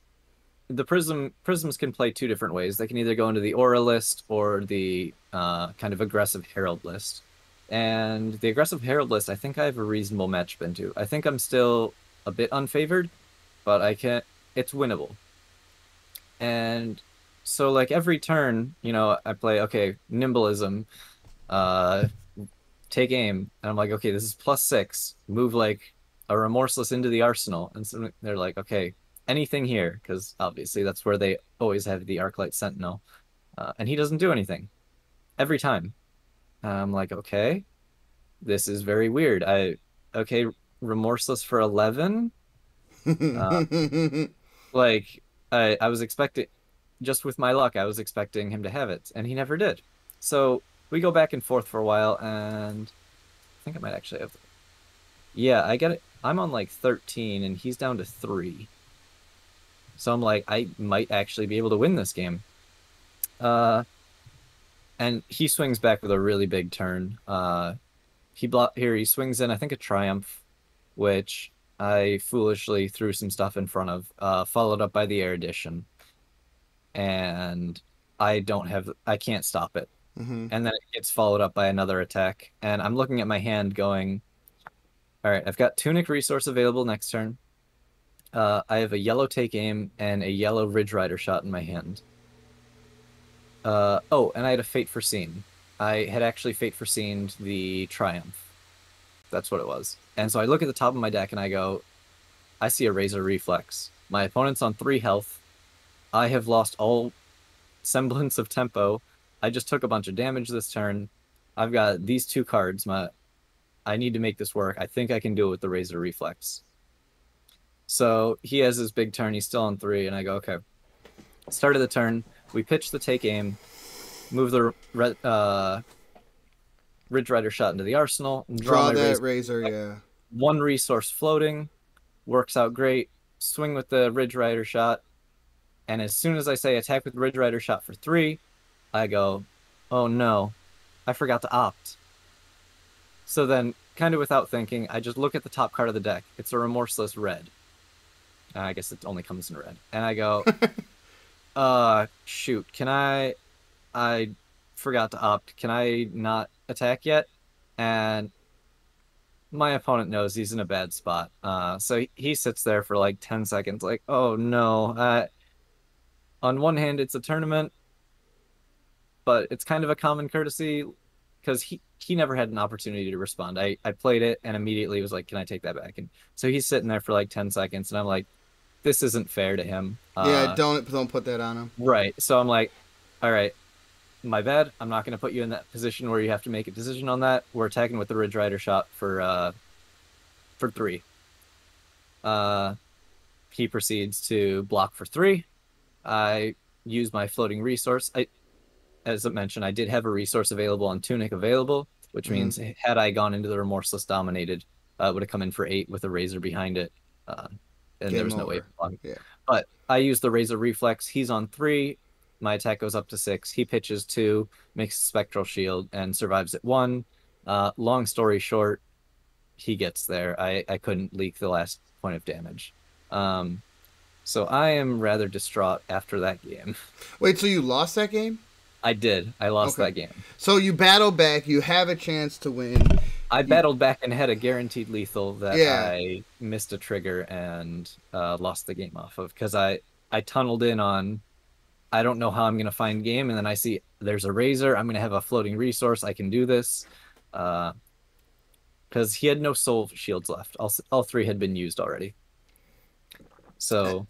the prisms can play 2 different ways. They can either go into the aura list or the kind of aggressive herald list. And the aggressive herald list, I think I have a reasonable matchup into. I think I'm still a bit unfavored, but I can. It's winnable. And so, like every turn, I play okay, nimbleism, uh, take aim, and I'm like, okay, this is +6. Move like a remorseless into the arsenal, and so they're like, okay, anything here, because obviously that's where they always have the Arclight Sentinel, and he doesn't do anything every time. I'm like, okay, this is very weird. Okay, remorseless for 11. Uh, like I was expecting, just with my luck, I was expecting him to have it, and he never did. So we go back and forth for a while, and I think I might actually have. Yeah, I get it. I'm on like 13 and he's down to 3. So I'm like, I might actually be able to win this game. Uh, and he swings back with a really big turn. He swings in, I think, a triumph, which I foolishly threw some stuff in front of, followed up by the erudition. And I can't stop it. Mm-hmm. and then it gets followed up by another attack. And I'm looking at my hand going, all right, I've got Tunic resource available next turn. I have a yellow take aim and a yellow Ridge Rider shot in my hand. Oh, and I had a Fate Foreseen. I had actually Fate Foreseen the Triumph. That's what it was. And so I look at the top of my deck and I go, I see a Razor Reflex. My opponent's on 3 health. I have lost all semblance of tempo. I just took a bunch of damage this turn. I've got these 2 cards. I need to make this work. I think I can do it with the Razor Reflex. So he has his big turn. He's still on 3, and I go, okay. Start of the turn, we pitch the take aim, move the Ridge Rider shot into the arsenal, and draw Draw my that Razor. razor, yeah. 1 resource floating, works out great. Swing with the Ridge Rider shot, and as soon as I say attack with Ridge Rider shot for 3, I go, oh no, I forgot to opt. So then, kind of without thinking, I just look at the top card of the deck. It's a Remorseless red. I guess it only comes in red. And I go, shoot, I forgot to opt. Can I not attack yet? And my opponent knows he's in a bad spot. So he sits there for like 10 seconds, like, oh no. On one hand, it's a tournament, but it's kind of a common courtesy because he never had an opportunity to respond. I played it and immediately was like, can I take that back? And so he's sitting there for like 10 seconds, and I'm like, this isn't fair to him. Yeah, don't put that on him. Right. So I'm like, all right, my bad. I'm not going to put you in that position where you have to make a decision on that. We're attacking with the Ridge Rider shot for 3. He proceeds to block for 3. I use my floating resource. As I mentioned, I did have a resource available on Tunic available, which means had I gone into the Remorseless Dominated, it would have come in for 8 with a Razor behind it. And there was no way. Yeah. But I use the Razor Reflex. He's on 3. My attack goes up to 6. He pitches 2, makes a Spectral Shield, and survives at 1. Long story short, he gets there. I couldn't leak the last point of damage. So I am rather distraught after that game. Wait, so you lost that game? I did. I lost that game. So you battle back. You have a chance to win. I battled back and had a guaranteed lethal that I missed a trigger and lost the game off of because I tunneled in on I don't know how I'm going to find game, and then I see there's a Razor. I'm going to have a floating resource. I can do this. Because he had no soul shields left. All 3 had been used already. So,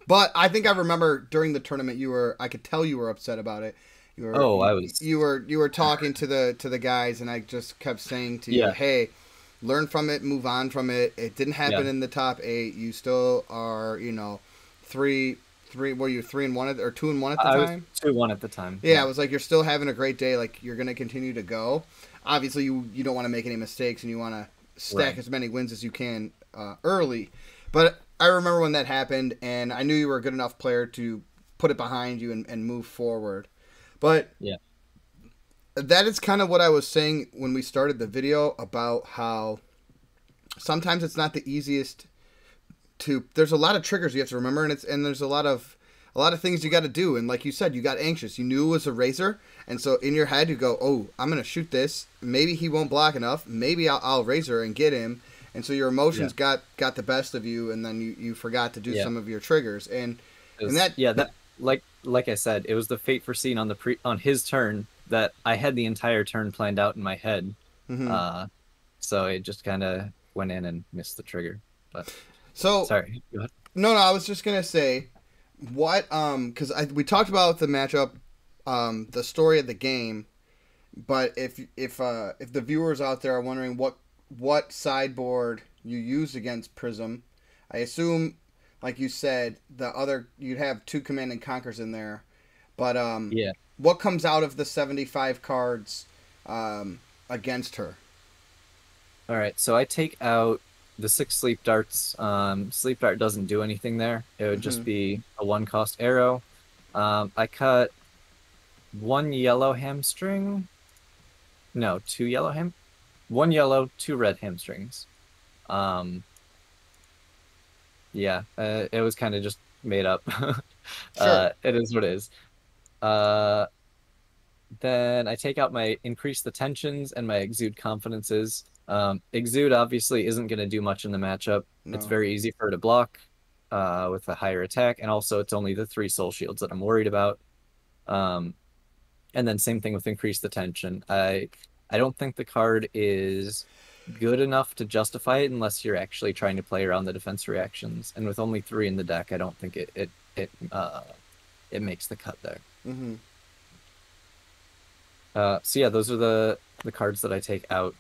but I think I remember during the tournament I could tell you were upset about it. You were talking to the guys, and I just kept saying to you, hey, learn from it, move on from it. It didn't happen in the top 8. You still are, 3. Were you 3-1 or 2-1 at the time? I was 2-1 at the time. Yeah, I was like, you're still having a great day. Like, you're gonna continue to go. Obviously, you don't want to make any mistakes, and you want to stack as many wins as you can early. But I remember when that happened, and I knew you were a good enough player to put it behind you and move forward. But that is kind of what I was saying when we started the video about how sometimes it's not the easiest to. There's a lot of triggers you have to remember, and there's a lot of things you got to do. And like you said, you got anxious. You knew it was a Razor, and so in your head you go, "Oh, I'm gonna shoot this. Maybe he won't block enough. Maybe I'll Razor and get him." And so your emotions got the best of you, and then you forgot to do some of your triggers. And that like I said, it was the Fate Foreseen on his turn that I had the entire turn planned out in my head. So it just kind of went in and missed the trigger. But sorry. Go ahead. No, I was just gonna say what because we talked about the matchup, the story of the game, but if the viewers out there are wondering what sideboard you used against Prism, I assume, like you said, you'd have 2 Command and Conquers in there, but what comes out of the 75 cards against her? All right, so I take out the 6 Sleep Darts. Sleep Dart doesn't do anything there. It would just be a 1-cost arrow. I cut 1 yellow hamstring. No, 2 yellow 1 yellow, 2 red hamstrings. It was kind of just made up. Sure. It is what it is. Then I take out my Increase the Tensions and my Exude Confidences. Exude obviously isn't going to do much in the matchup. It's No. very easy for her to block with a higher attack, and also it's only the 3 soul shields that I'm worried about. Um, and then same thing with Increase the Tension. I don't think the card is good enough to justify it unless you're actually trying to play around the defense reactions. And with only 3 in the deck, I don't think it makes the cut there. Mm-hmm. So yeah, those are the cards that I take out.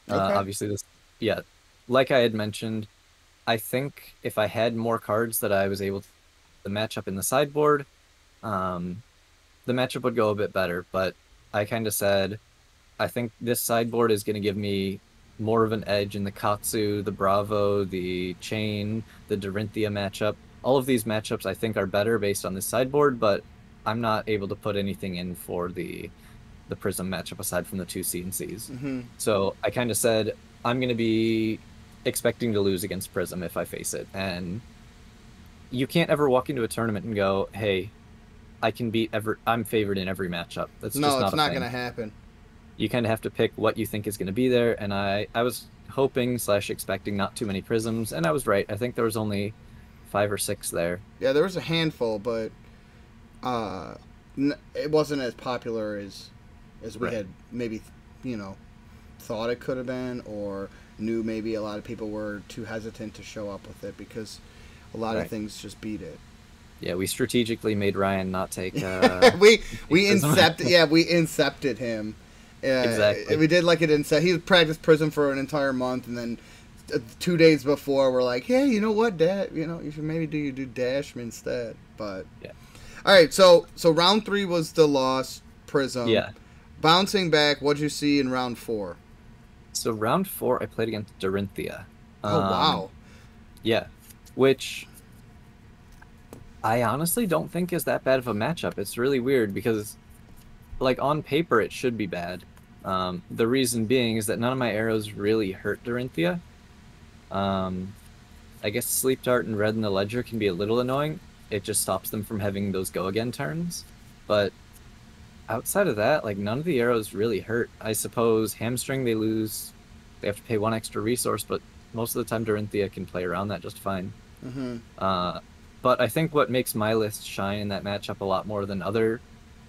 Okay. Obviously this, yeah, like I had mentioned, I think if I had more cards that I was able to match up in the sideboard, um, the matchup would go a bit better. But I kind of said, I think this sideboard is going to give me more of an edge in the Katsu, the Bravo, the Chain, the Dorinthia matchup. All of these matchups I think are better based on this sideboard, but I'm not able to put anything in for the Prism matchup aside from the 2 CNCs. Mm-hmm. So I kind of said I'm going to be expecting to lose against Prism if I face it. And you can't ever walk into a tournament and go, hey, I'm favored in every matchup. That's No, just it's not a not thing. gonna happen. You kind of have to pick what you think is going to be there. And I was hoping / expecting not too many Prisms, and I was right. I think there was only 5 or 6 there. Yeah, there was a handful, but uh, it wasn't as popular as we Right. had maybe, you know, thought it could have been, or knew maybe a lot of people were too hesitant to show up with it because a lot of Right. things just beat it. Yeah, we strategically made Ryan not take we Prism. incepted him. Exactly. We did like an incept. He practiced Prism for an entire month, and then 2 days before, we're like, "Hey, you know what, Dad? You know, you should maybe do Dashman instead." But Yeah. all right, so round 3 was the loss Prism. Yeah. Bouncing back, what'd you see in round 4? So round 4, I played against Dorinthia. Oh wow. Yeah, which I honestly don't think is that bad of a matchup. It's really weird because, like, on paper, it should be bad. The reason being is that none of my arrows really hurt Dorinthia. Um, I guess Sleep Dart and Red in the Ledger can be a little annoying. It just stops them from having those go again turns. But outside of that, like, none of the arrows really hurt. I suppose Hamstring, they lose, they have to pay 1 extra resource, but most of the time Dorinthia can play around that just fine. Mm-hmm. But I think what makes my list shine in that matchup a lot more than other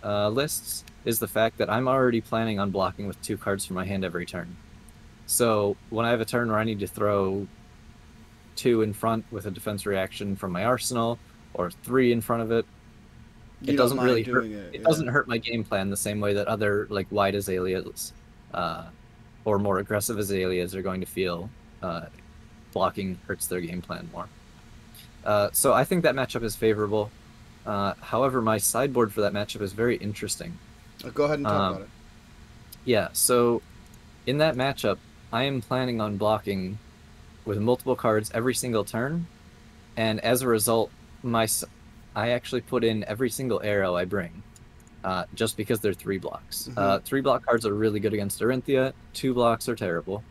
lists is the fact that I'm already planning on blocking with 2 cards from my hand every turn. So when I have a turn where I need to throw 2 in front with a defense reaction from my arsenal, or 3 in front of it, You it don't doesn't mind really hurt. doing it. It Yeah. doesn't hurt my game plan the same way that other like wide azaleas or more aggressive azaleas are going to feel. Blocking hurts their game plan more. So I think that matchup is favorable. However, my sideboard for that matchup is very interesting. Go ahead and talk about it. Yeah, so in that matchup, I am planning on blocking with multiple cards every single turn, and as a result, I actually put in every single arrow I bring, just because they're 3 blocks. Mm-hmm. 3 block cards are really good against Dorinthia. 2 blocks are terrible.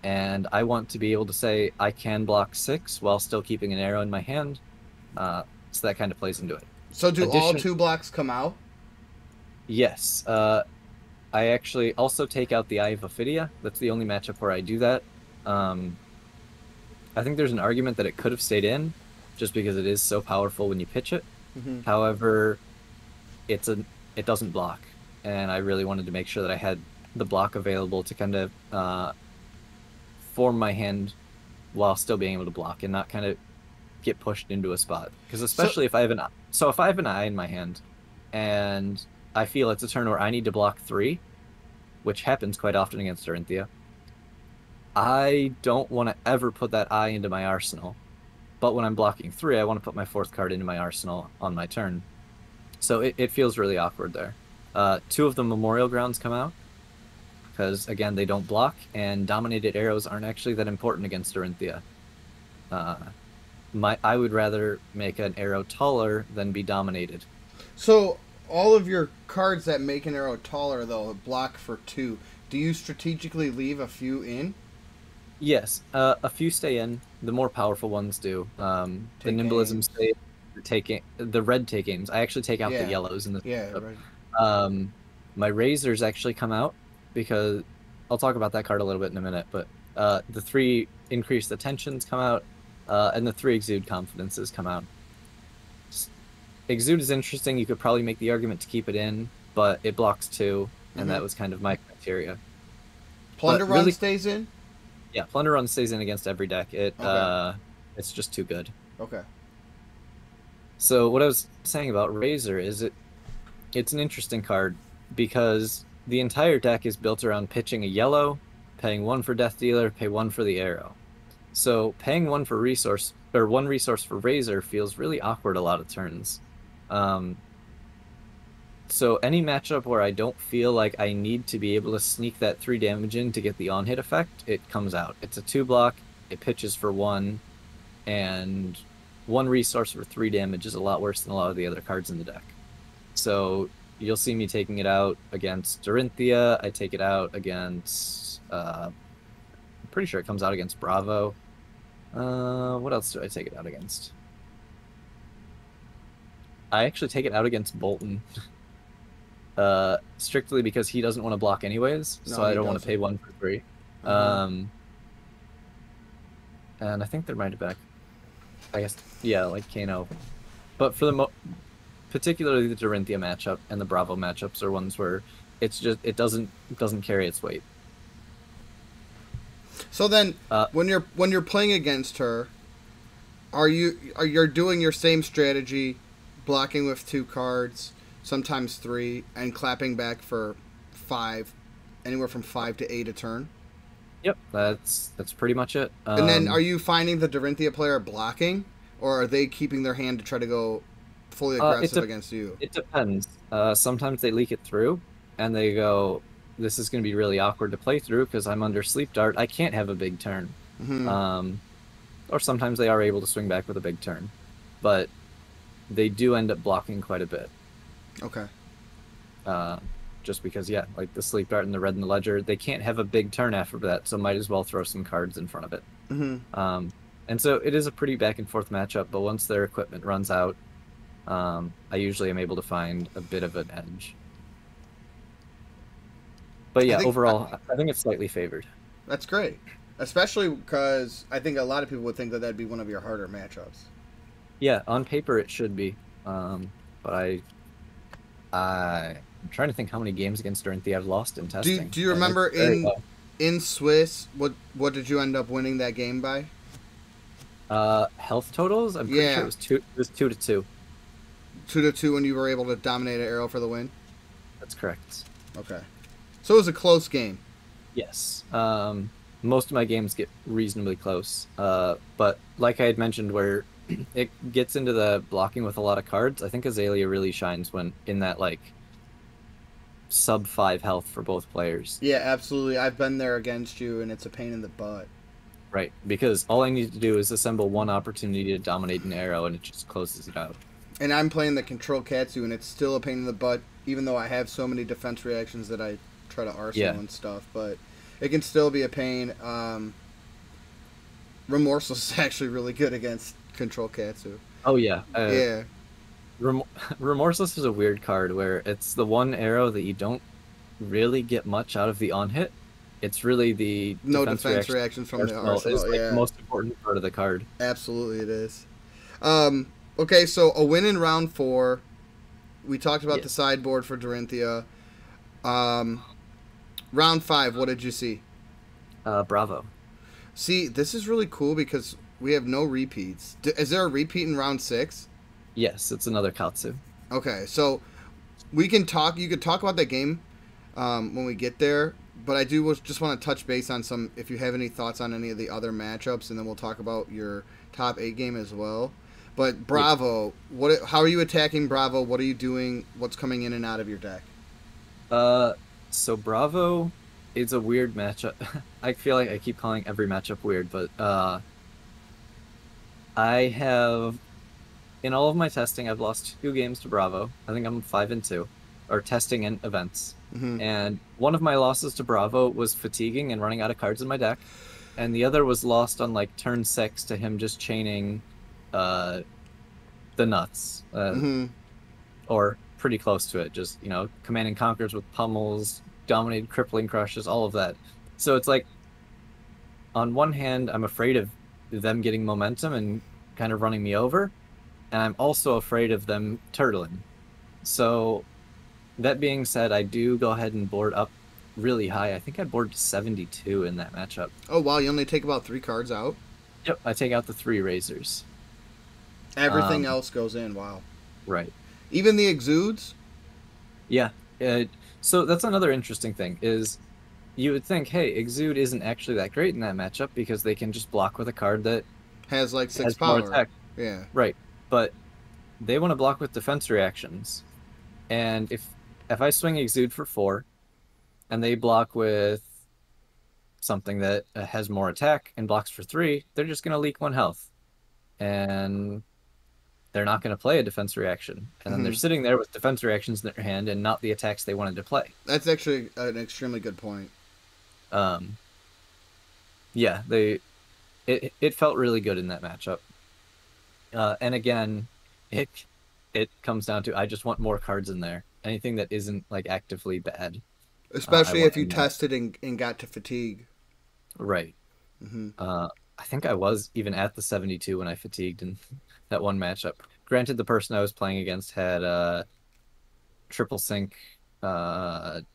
And I want to be able to say I can block 6 while still keeping an arrow in my hand. So that kind of plays into it. So do all 2 blocks come out? Yes. I actually also take out the Eye of Ophidia. That's the only matchup where I do that. I think there's an argument that it could have stayed in, just because it is so powerful when you pitch it. Mm-hmm. However, it doesn't block, and I really wanted to make sure that I had the block available to kind of form my hand while still being able to block and not kind of get pushed into a spot. Because especially if I have an eye in my hand, and I feel it's a turn where I need to block 3, which happens quite often against Dorinthia, I don't want to ever put that eye into my arsenal. But when I'm blocking 3, I want to put my 4th card into my arsenal on my turn. So it feels really awkward there. 2 of the Memorial Grounds come out, because, again, they don't block, and dominated arrows aren't actually that important against Dorinthia. I would rather make an arrow taller than be dominated. So all of your cards that make an arrow taller, though, block for 2. Do you strategically leave a few in? Yes, a few stay in. The more powerful ones do. The Take Nimblism aims. stay, taking the red take aims. I actually take out the Yeah. yellows in the Yeah. Right. um my razors actually come out because I'll talk about that card a little bit in a minute, but the 3 increased attentions come out, and the 3 exude confidences come out. Exude is interesting. You could probably make the argument to keep it in, but it blocks 2, and that was kind of my criteria. Plunder But Run really, stays in. yeah, Plunder Run stays in against every deck. It's just too good. Okay. So what I was saying about Razor is it's an interesting card because the entire deck is built around pitching a yellow, paying 1 for Death Dealer, pay 1 for the arrow. So paying 1 for resource or 1 resource for Razor feels really awkward a lot of turns. So any matchup where I don't feel like I need to be able to sneak that 3 damage in to get the on-hit effect, it comes out. It's a 2 block, it pitches for 1, and 1 resource for 3 damage is a lot worse than a lot of the other cards in the deck. So you'll see me taking it out against Dorinthia. I take it out against... I'm pretty sure it comes out against Bravo. What else do I take it out against? I actually take it out against Bolton. Strictly because he doesn't want to block anyways, so I don't want to pay 1 for 3. And I think they're my back. I guess, yeah, like Kano. But for the particularly the Dorinthia matchup and the Bravo matchups are ones where it's just it doesn't carry its weight. So then, when you're playing against her, are you doing your same strategy, blocking with 2 cards, sometimes 3, and clapping back for 5, anywhere from 5 to 8 a turn? Yep, that's pretty much it. And then, are you finding the Dorinthia player blocking, or are they keeping their hand to try to go fully aggressive against you? It depends. Sometimes they leak it through, and they go, "This is going to be really awkward to play through because I'm under Sleep Dart. I can't have a big turn." Or sometimes they are able to swing back with a big turn, but they do end up blocking quite a bit. Okay. Just because, yeah, like the Sleep Dart and the Red and the Ledger, they can't have a big turn after that, so might as well throw some cards in front of it. And so it is a pretty back and forth matchup, but once their equipment runs out, I usually am able to find a bit of an edge. But yeah, overall, I think it's slightly favored. That's great. Especially because I think a lot of people would think that that'd be one of your harder matchups. Yeah, on paper it should be. But I'm trying to think how many games against Dorinthia I've lost in testing. Do you remember in Swiss, what did you end up winning that game by? Health totals? I'm pretty sure it was 2-2. 2-2 when you were able to dominate an arrow for the win? That's correct. Okay. So it was a close game. Yes. Most of my games get reasonably close. But like I had mentioned, where it gets into the blocking with a lot of cards, I think Azalea really shines when in that, like, sub 5 health for both players. Yeah, absolutely. I've been there against you, and it's a pain in the butt. Right, because all I need to do is assemble 1 opportunity to dominate an arrow, and it just closes it out. And I'm playing the Control Katsu, and it's still a pain in the butt, even though I have so many defense reactions that I try to arsenal and stuff. But it can still be a pain. Remorseless is actually really good against Control Katsu. Oh, yeah. Yeah. Remorseless is a weird card where it's the one arrow that you don't really get much out of the on-hit. It's really the defense reaction from the arsenal. Is like the most important part of the card. Absolutely, it is. Okay, so a win in round 4. We talked about the sideboard for Dorinthia. Round 5, what did you see? Bravo. See, this is really cool because we have no repeats. Is there a repeat in round 6? Yes, it's another Katsu. Okay, so we can talk. You could talk about that game when we get there. But I do just want to touch base on some, if you have any thoughts on any of the other matchups, and then we'll talk about your top 8 game as well. But Bravo, how are you attacking Bravo? What are you doing? What's coming in and out of your deck? So Bravo is a weird matchup. I feel like I keep calling every matchup weird, but I have, in all of my testing, I've lost 2 games to Bravo. I think I'm 5-2, or testing and events. And one of my losses to Bravo was fatiguing and running out of cards in my deck, and the other was lost on like turn 6 to him just chaining 3 the nuts, Mm-hmm. or pretty close to it. Just, command and conquers with pummels, dominated crippling crushes, all of that. So it's like, on one hand, I'm afraid of them getting momentum and kind of running me over, and I'm also afraid of them turtling. So that being said, I do go ahead and board up really high. I think I board to 72 in that matchup. Oh wow, you only take about 3 cards out. Yep, I take out the three razors. Everything Um, else goes in. Wow. right. Even the exudes. Yeah. Uh, so that's another interesting thing is you would think, hey, Exude isn't actually that great in that matchup because they can just block with a card that Has like 6 has more power. attack. Yeah. Right. But they want to block with defense reactions. And if I swing Exude for 4 and they block with something that has more attack and blocks for 3, they're just going to leak 1 health. And they're not going to play a defense reaction. And then they're Mm-hmm. sitting there with defense reactions in their hand and not the attacks they wanted to play. That's actually an extremely good point. Um, yeah, it felt really good in that matchup. And again, it it comes down to I just want more cards in there. Anything that isn't like actively bad, I Especially want if you in there. tested and got to fatigue. Right. Mm-hmm. I think I was even at the 72 when I fatigued in that one matchup. Granted, the person I was playing against had triple sync,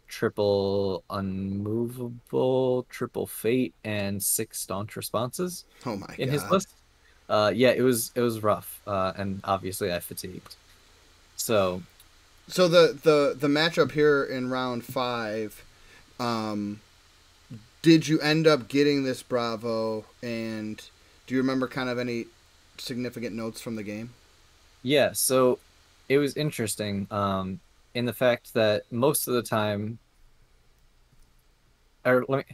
triple unmovable, triple fate, and 6 staunch responses Oh my in his god. list. Yeah, it was rough, and obviously I fatigued. So So the matchup here in round 5, um, did you end up getting this Bravo? And do you remember kind of any significant notes from the game? yeah, so it was interesting, in the fact that most of the time, or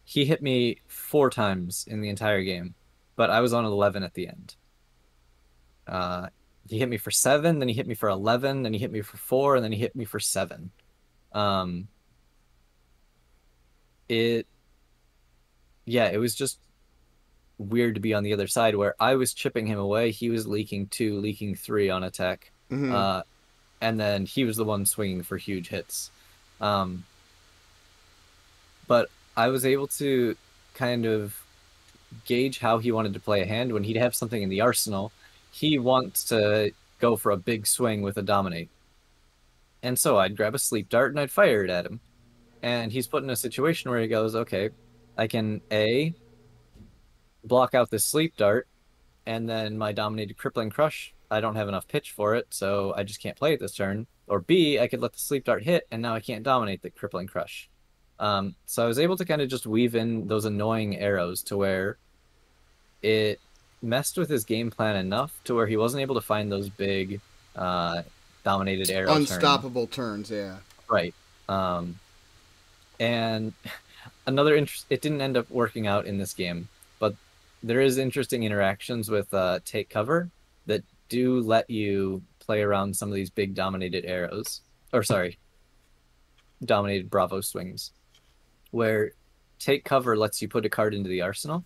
he hit me 4 times in the entire game, but I was on 11 at the end. Uh, he hit me for 7, then he hit me for 11, then he hit me for 4, and then he hit me for 7. Um, it, yeah, it was just weird to be on the other side where I was chipping him away. He was leaking 2, leaking 3 on attack. Mm-hmm. Uh, and then he was the one swinging for huge hits. Um, but I was able to kind of gauge how he wanted to play a hand. When he'd have something in the arsenal, he wants to go for a big swing with a dominate. And so I'd grab a sleep dart and I'd fire it at him. And he's put in a situation where he goes, okay, I can A, block out this sleep dart, and then my dominated crippling crush, I don't have enough pitch for it, so I just can't play it this turn. Or B, I could let the sleep dart hit, and now I can't dominate the crippling crush. So I was able to kind of just weave in those annoying arrows to where it messed with his game plan enough to where he wasn't able to find those big dominated arrow turns. Unstoppable turns, yeah. Right. And another interest, it didn't end up working out in this game, but there is interesting interactions with take cover that do let you play around some of these big dominated arrows, or sorry, dominated Bravo swings, where take cover lets you put a card into the arsenal.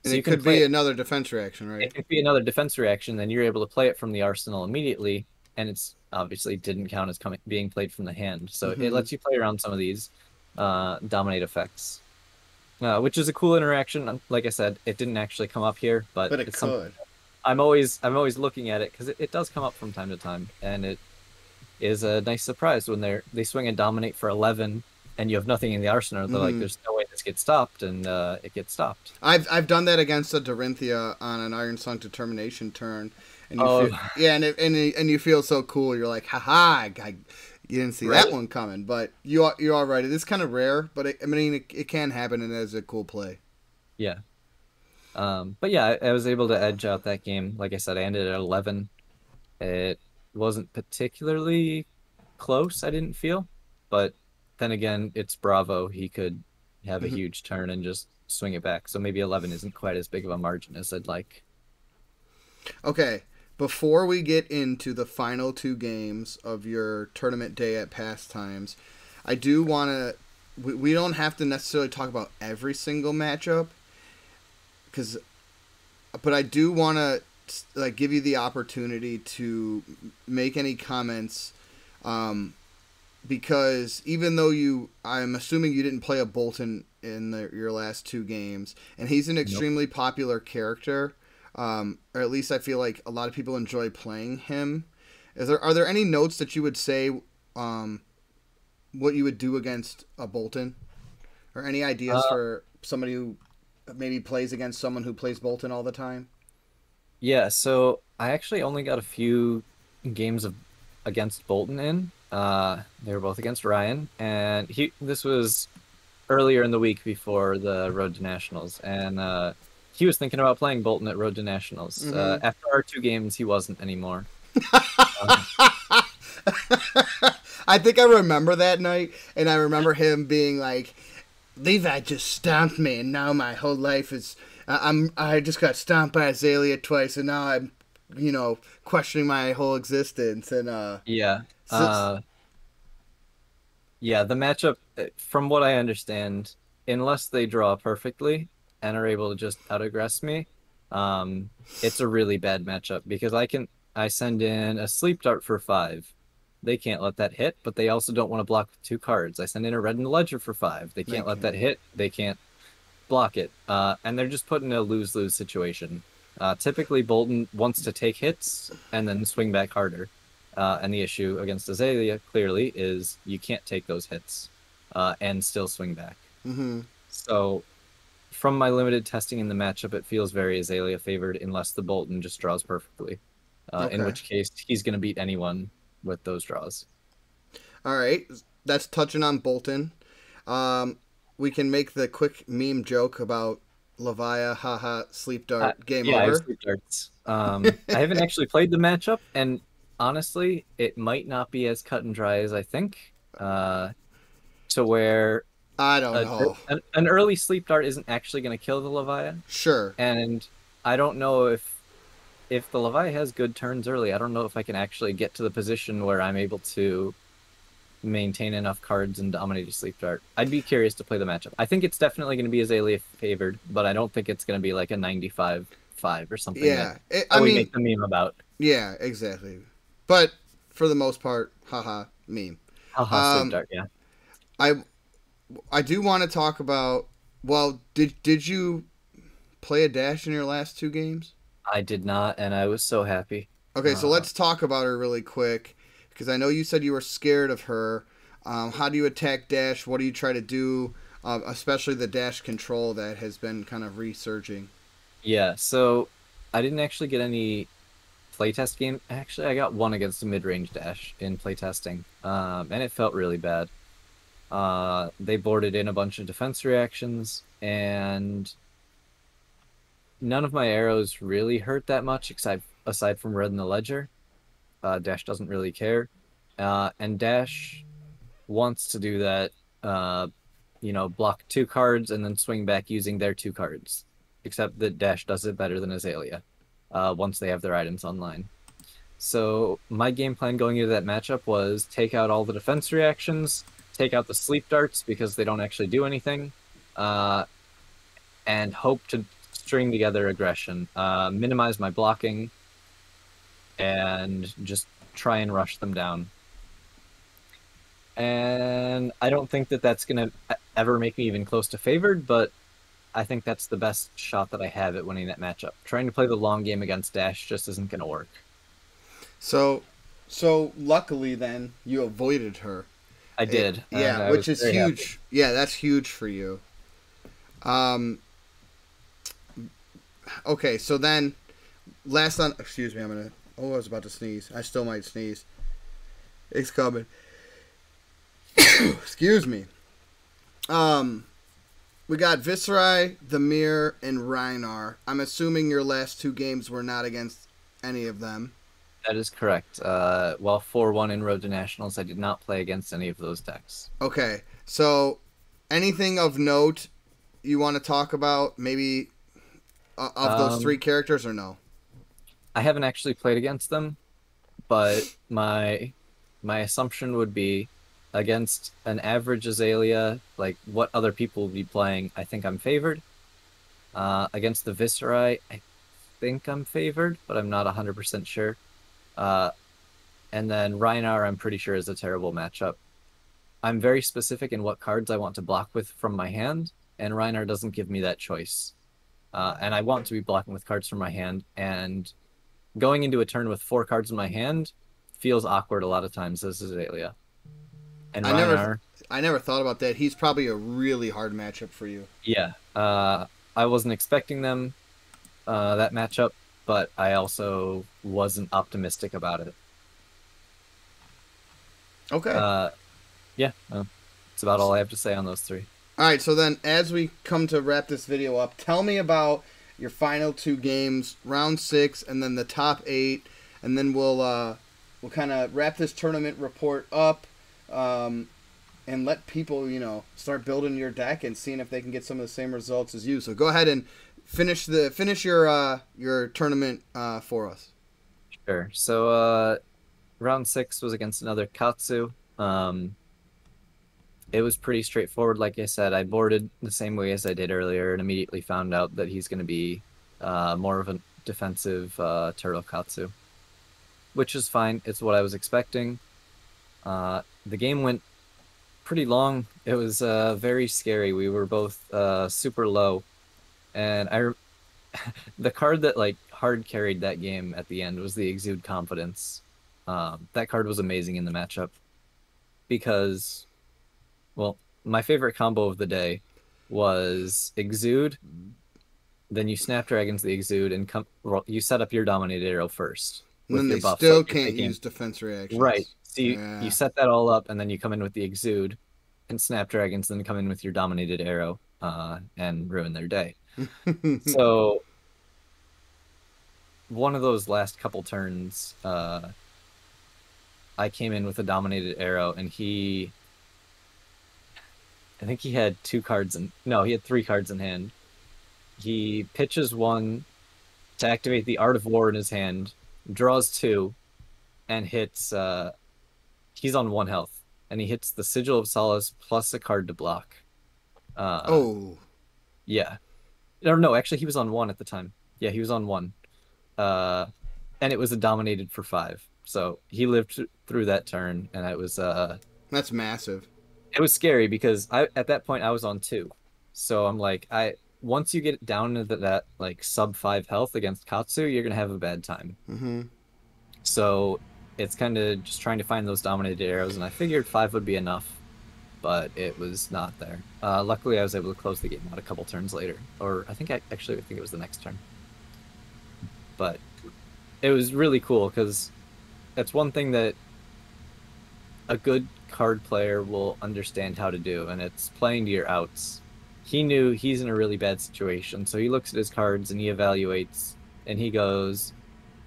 And So you it can could play be it. another defense reaction, It right? could be another defense reaction, then you're able to play it from the arsenal immediately, and it's obviously didn't count as being played from the hand. So it Mm-hmm. lets you play around some of these dominate effects, which is a cool interaction. Like I said, it didn't actually come up here, but But it it's something could. I'm always looking at it because it does come up from time to time, and it is a nice surprise when they swing and dominate for 11, and you have nothing in the arsenal. They're like, Mm-hmm. "There's no way this gets stopped," and it gets stopped. I've done that against a Dorinthia on an Iron Song Determination turn, and you feel Oh, yeah, and you feel so cool. You're like, haha, you didn't see that right. one coming, but you are right. It is kind of rare, but I mean, it can happen, and it is a cool play. Yeah. But yeah, I was able to edge out that game. Like I said, I ended at 11. It wasn't particularly close, I didn't feel. But then again, it's Bravo. He could have a huge turn and just swing it back. So maybe 11 isn't quite as big of a margin as I'd like. Okay, before we get into the final 2 games of your tournament day at Pastimes, I do want to. We don't have to necessarily talk about every single matchup, because, but I do want to like give you the opportunity to make any comments, because even though I'm assuming you didn't play a Bolton in your last two games, and he's an Nope. extremely popular character, or at least I feel like a lot of people enjoy playing him. Are there any notes that you would say, what you would do against a Bolton, or any ideas Uh, for somebody who maybe plays against someone who plays Bolton all the time? yeah, so I actually only got a few games of against Bolton in. They were both against Ryan, and this was earlier in the week before the Road to Nationals, and he was thinking about playing Bolton at Road to Nationals. Mm-hmm. After our two games, he wasn't anymore. Um, I think I remember that night, and I remember him being like, "Levi just stomped me, and now my whole life is I just got stomped by Azalea twice, and now I'm, questioning my whole existence." And yeah, so, yeah. The matchup, from what I understand, unless they draw perfectly and are able to just outaggress me, um, it's a really bad matchup because I send in a sleep dart for 5. They can't let that hit, but they also don't want to block with 2 cards. I send in a red in the ledger for 5. They they can't let that can. hit. They can't block it. And they're just put in a lose-lose situation. Typically, Bolton wants to take hits and then swing back harder. And the issue against Azalea clearly is you can't take those hits and still swing back. Mm-hmm. So, from my limited testing in the matchup, it feels very Azalea favored unless the Bolton just draws perfectly. In Okay. which case, he's going to beat anyone with those draws. All right. That's touching on Bolton. Um, we can make the quick meme joke about Levi, haha, sleep dart, game Yeah, I have over. sleep darts. I haven't actually played the matchup, and honestly, it might not be as cut and dry as I think. To where I don't know. an early sleep dart isn't actually going to kill the Leviathan, Sure. and I don't know if the Leviathan has good turns early. I don't know if I can actually get to the position where I'm able to maintain enough cards and dominate a sleep dart. I'd be curious to play the matchup. I think it's definitely going to be Azalea favored, but I don't think it's going to be like a 95-5 or something Yeah. that I we mean, make the meme about. yeah, exactly. But for the most part, haha, meme. Haha, sleep Um, dart, yeah. I I do want to talk about. Well, did you play a dash in your last two games? I did not, and I was so happy. Okay, so Uh, let's talk about her really quick because I know you said you were scared of her. How do you attack dash? What do you try to do? Especially the dash control that has been kind of resurging. yeah, so I didn't actually get any playtest game. Actually, I got one against a mid-range dash in playtesting, and it felt really bad. They boarded in a bunch of defense reactions, and none of my arrows really hurt that much, except aside from red in the ledger. Dash doesn't really care, and Dash wants to do that. Uh, block 2 cards and then swing back using their 2 cards. Except that Dash does it better than Azalea. Once they have their items online. So my game plan going into that matchup was take out all the defense reactions, take out the sleep darts because they don't actually do anything, uh, and hope to string together aggression, minimize my blocking, and just try and rush them down. And I don't think that that's going to ever make me even close to favored, but I think that's the best shot that I have at winning that matchup. Trying to play the long game against Dash just isn't going to work. So, so luckily then you avoided her. I did, and Yeah, I was which is very happy. huge. Yeah, that's huge for you. Um, okay, so then last on. Excuse me, I'm gonna. Oh, I was about to sneeze. I still might sneeze. It's coming. Excuse me. Um, we got Viscerai, the Mirror, and Reinar. I'm assuming your last two games were not against any of them. That is correct. While 4-1 in Road to Nationals, I did not play against any of those decks. Okay, so anything of note you want to talk about? Maybe of those three Um, characters or no? I haven't actually played against them, but my assumption would be against an average Azalea, like what other people would be playing, I think I'm favored. Against the Viscerai, think I'm favored, but I'm not 100% sure. Uh, and then Rhinar, I'm pretty sure is a terrible matchup. I'm very specific in what cards I want to block with from my hand, and Rhinar doesn't give me that choice. And I want to be blocking with cards from my hand, and going into a turn with 4 cards in my hand feels awkward a lot of times as Azalea. And I never, Rhinar, I never thought about that. He's probably a really hard matchup for you. yeah, I wasn't expecting them that matchup, but I also wasn't optimistic about it. Okay. Uh, yeah, that's about all I have to say on those 3. All right. So then, as we come to wrap this video up, tell me about your final 2 games, round 6, and then the top 8, and then we'll kind of wrap this tournament report up. And let people, start building your deck and seeing if they can get some of the same results as you. So go ahead and finish your tournament for us. Sure. So round 6 was against another Katsu. It was pretty straightforward. Like I said, I boarded the same way as I did earlier and immediately found out that he's going to be more of a defensive turtle Katsu, which is fine. It's what I was expecting. The game went pretty long. It was very scary. We were both super low, and the card that like hard carried that game at the end was the Exude Confidence. That card was amazing in the matchup because, well, my favorite combo of the day was Exude. Then you Snapdragons the Exude and you set up your Dominated Arrow first. And then your they buff, still can't use defense reactions. Right. So you set that all up, and then you come in with the Exude and Snapdragons, then come in with your Dominated Arrow and ruin their day. So one of those last couple turns, I came in with a Dominated Arrow, and I think he had 2 cards no, he had 3 cards in hand. He pitches 1 to activate the Art of War in his hand, draws 2, and hits, he's on 1 health, and he hits the Sigil of Solace plus a card to block. Yeah. No, actually, he was on 1 at the time. Yeah, he was on 1. And it was a Dominated for 5. So he lived through that turn, and it was... That's massive. It was scary because at that point I was on 2. So I'm like, once you get down into that like sub 5 health against Katsu, you're gonna have a bad time. So it's kind of just trying to find those Dominated Arrows, and I figured 5 would be enough, but it was not there. Luckily, I was able to close the game out a couple turns later, or I think I think it was the next turn. But it was really cool because that's one thing that a good card player will understand how to do, and it's playing to your outs. He knew he's in a really bad situation, so he looks at his cards and he evaluates, and he goes,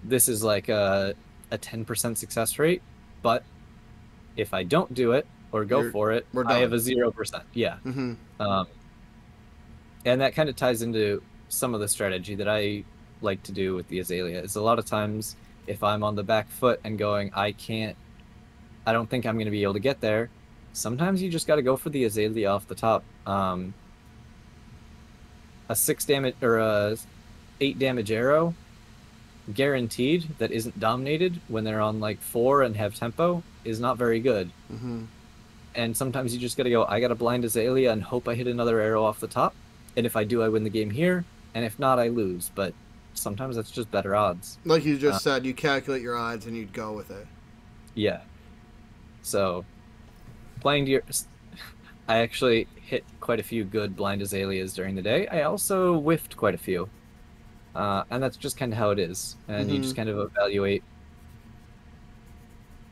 this is like a 10% success rate, but if I don't do it or go for it, I have a 0%. Yeah. And that kind of ties into some of the strategy that I like to do with the Azalea. Is a lot of times if I'm on the back foot and going, I don't think I'm going to be able to get there, sometimes you just got to go for the Azalea off the top. A 6 damage or a 8 damage arrow guaranteed that isn't dominated when they're on like 4 and have tempo is not very good. And sometimes you just got to go, I got to blind Azalea and hope I hit another arrow off the top. And if I do, I win the game here. And if not, I lose. But sometimes that's just better odds. Like you just said, you calculate your odds and you'd go with it. Yeah. So, playing to your... I actually hit quite a few good blind Azaleas during the day. I also whiffed quite a few. And that's just kind of how it is. And you just kind of evaluate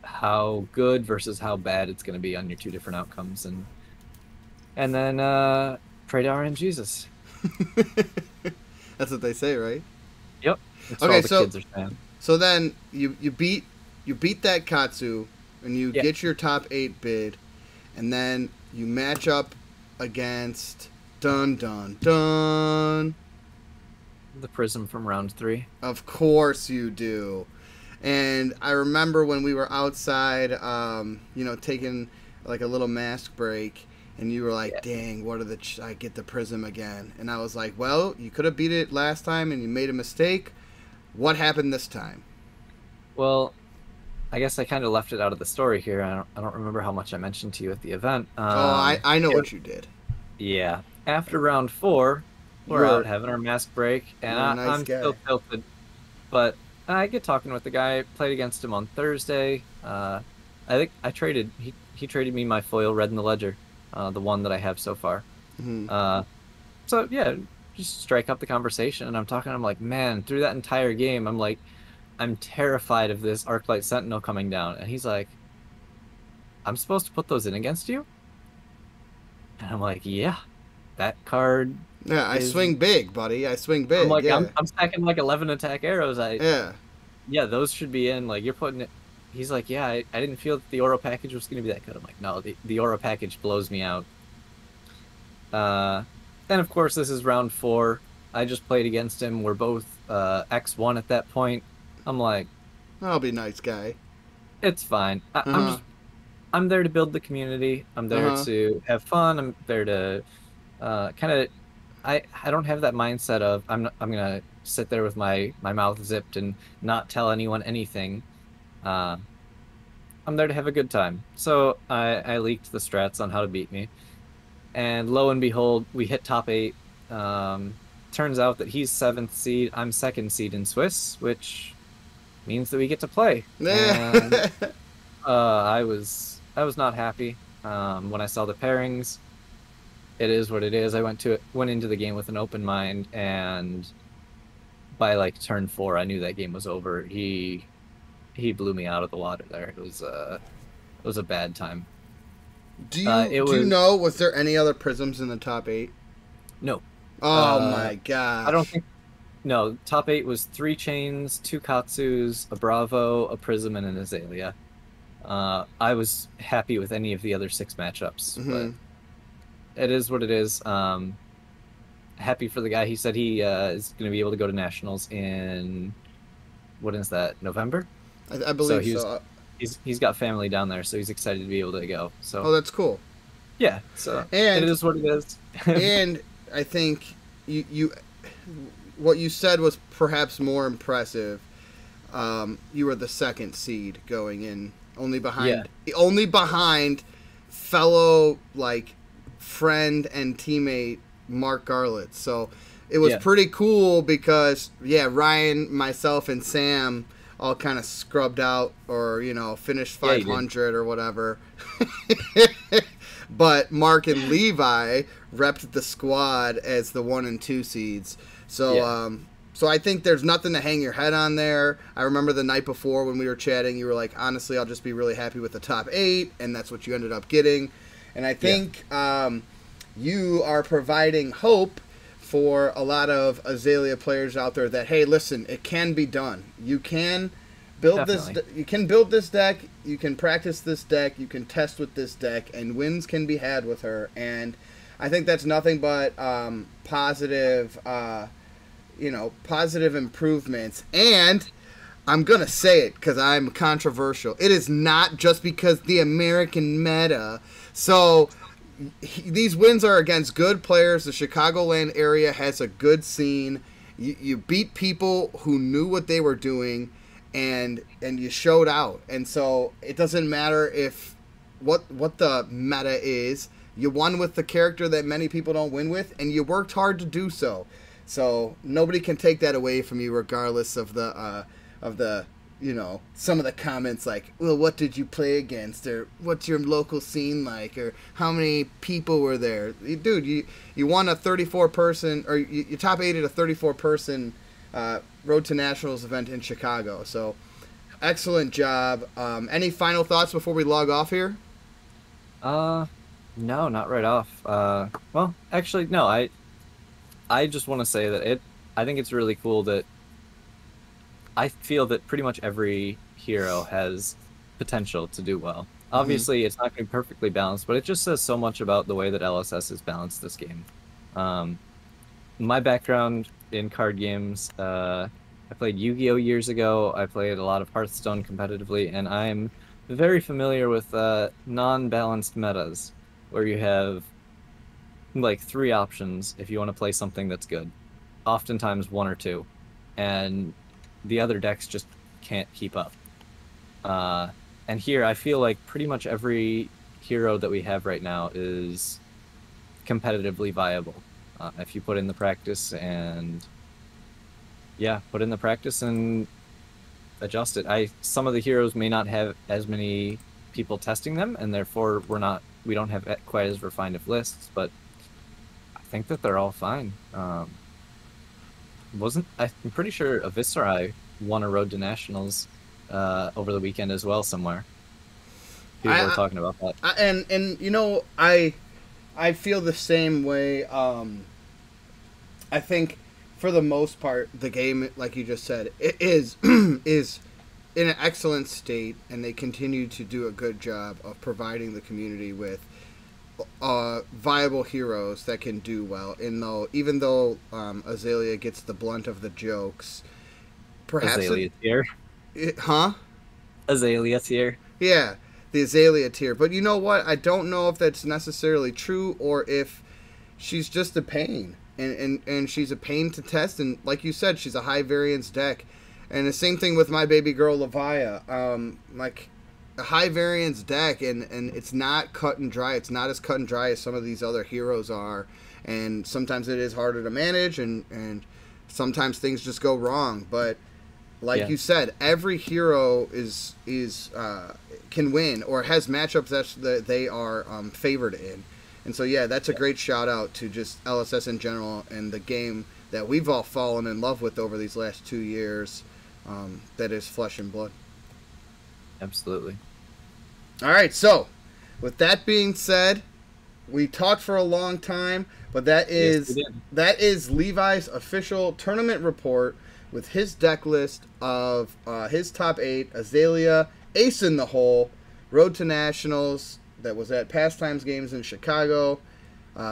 how good versus how bad it's going to be on your 2 different outcomes. And then pray to RNGesus. That's what they say, right? Yep. That's okay, what all the kids are saying. So then you beat that Katsu, and you get your top 8 bid, and then you match up against the Prism from round 3. Of course you do. And I remember when we were outside, taking like a little mask break, and you were like, dang, what are I get the Prism again. And I was like, well, you could have beat it last time and you made a mistake, What happened this time? Well, I guess I kind of left it out of the story here. I don't remember how much I mentioned to you at the event. Oh, I know what you did. Yeah. After round four, we're You're out having our mask break, and you're a nice I'm guy. still tilted. But I get talking with the guy. Played against him on Thursday. I think I traded. He traded me my foil red in the ledger, the one that I have so far. Hmm. Uh, so yeah, just strike up the conversation, and I'm talking. I'm like, man, through that entire game, I'm like, I'm terrified of this Arclight Sentinel coming down, and he's like, I'm supposed to put those in against you, and I'm like, yeah, that card Yeah, I is. swing big, buddy. I swing I'm big. like, Yeah, I'm stacking like 11 attack arrows. yeah. Yeah, those should be in. Like, you're putting it. He's like, yeah, I didn't feel that the Aura package was going to be that good. I'm like, no, the Aura package blows me out. Uh, and of course, this is round four. I just played against him. We're both X1 at that point. I'm like, I'll be nice guy. it's fine. Uh I'm huh. just, I'm there to build the community. I'm Uh there huh. to have fun. I'm there to kind of. I don't have that mindset of I'm gonna sit there with my mouth zipped and not tell anyone anything. Uh, I'm there to have a good time. So I leaked the strats on how to beat me. And lo and behold, we hit top eight. Um, Turns out that he's seventh seed. I'm second seed in Swiss, which means that we get to play. And Yeah. I was not happy when I saw the pairings. It is what it is. I went into the game with an open mind, and by like turn four, I knew that game was over. He blew me out of the water there. It was a bad time. do you It do you was know? Was there any other prisms in the top eight? no. Oh Uh, my I don't gosh. think no. Top eight was three chains, two Katsus, a Bravo, a Prism, and an Azalea. I was happy with any of the other six matchups, but Hmm. it is what it is. Happy for the guy. He said he is going to be able to go to nationals in what is that, November? I So believe so. he's got family down there, so he's excited to be able to go. Oh, So that's cool. yeah, so it And is what it is. and I think you what you said was perhaps more impressive. You were the second seed going in, Yeah, only behind fellow like friend and teammate Mark Garlett. So it was yeah, pretty cool because yeah, Ryan, myself, and Sam all kind of scrubbed out or finished yeah. You did. 500 or whatever. But Mark and Levi repped the squad as the 1 and 2 seeds. So Yeah, so I think there's nothing to hang your head on there. I remember the night before when we were chatting, you were like, honestly, I'll just be really happy with the top 8, and that's what you ended up getting. And I yeah. think you are providing hope for a lot of Azalea players out there that, hey, listen, it can be done. You can build this. Definitely. You can build this deck. You can practice this deck. You can test with this deck, and wins can be had with her. And I think that's nothing but positive. Positive improvements. And I'm gonna say it because I'm controversial. It is not just because the American meta. So these wins are against good players. The Chicagoland area has a good scene. You beat people who knew what they were doing, and you showed out. And so it doesn't matter if what the meta is. You won with the character that many people don't win with, and you worked hard to do so. So nobody can take that away from you, regardless of the some of the comments like, well, what did you play against, or what's your local scene like, or how many people were there. Dude, you won a 34 person, or you top 8 at a 34 person Road to Nationals event in Chicago. So excellent job. Any final thoughts before we log off here? Uh, no, not right off. Well, actually, no. I just want to say that I think it's really cool that I feel that pretty much every hero has potential to do well. Mm-hmm. Obviously, it's not going to be perfectly balanced, but it just says so much about the way that LSS has balanced this game. Um, my background in card games, I played Yu-Gi-Oh years ago. I played a lot of Hearthstone competitively, and I'm very familiar with non-balanced metas, where you have like three options if you want to play something that's good, oftentimes one or two. And the other decks just can't keep up. And here I feel like pretty much every hero that we have right now is competitively viable. If you put in the practice and yeah, put in the practice and adjust it. Some of the heroes may not have as many people testing them, and therefore we don't have quite as refined of lists, but I think that they're all fine. I'm pretty sure Aviscerai won a Road to Nationals over the weekend as well somewhere. People were talking about that. And you know, I feel the same way. I think for the most part, the game, like you just said, it is is in an excellent state, and they continue to do a good job of providing the community with viable heroes that can do well. And even though Azalea gets the blunt of the jokes, perhaps Azalea tier. Huh? Azalea tier. Yeah, the Azalea tier. But you know what? I don't know if that's necessarily true or if she's just a pain. And she's a pain to test. And like you said, she's a high variance deck. And the same thing with my baby girl, Levi. Like a high variance deck, and it's not cut and dry. It's not as cut and dry as some of these other heroes are. And sometimes it is harder to manage, and sometimes things just go wrong. But like you said, every hero is can win or has matchups that they are favored in. And so, yeah, that's a great shout out to just LSS in general and the game that we've all fallen in love with over these last 2 years. That is Flesh and Blood. Absolutely. All right, so with that being said, we talked for a long time, but that is Levi's official tournament report with his deck list of his top 8: Azalea, Ace in the Hole, Road to Nationals, that was at Pastimes Games in Chicago,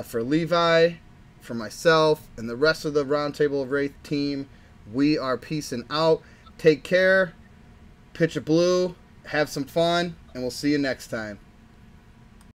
for Levi, for myself, and the rest of the Roundtable of Wraith team. We are peacing out. Take care, pitch a blue, have some fun, and we'll see you next time.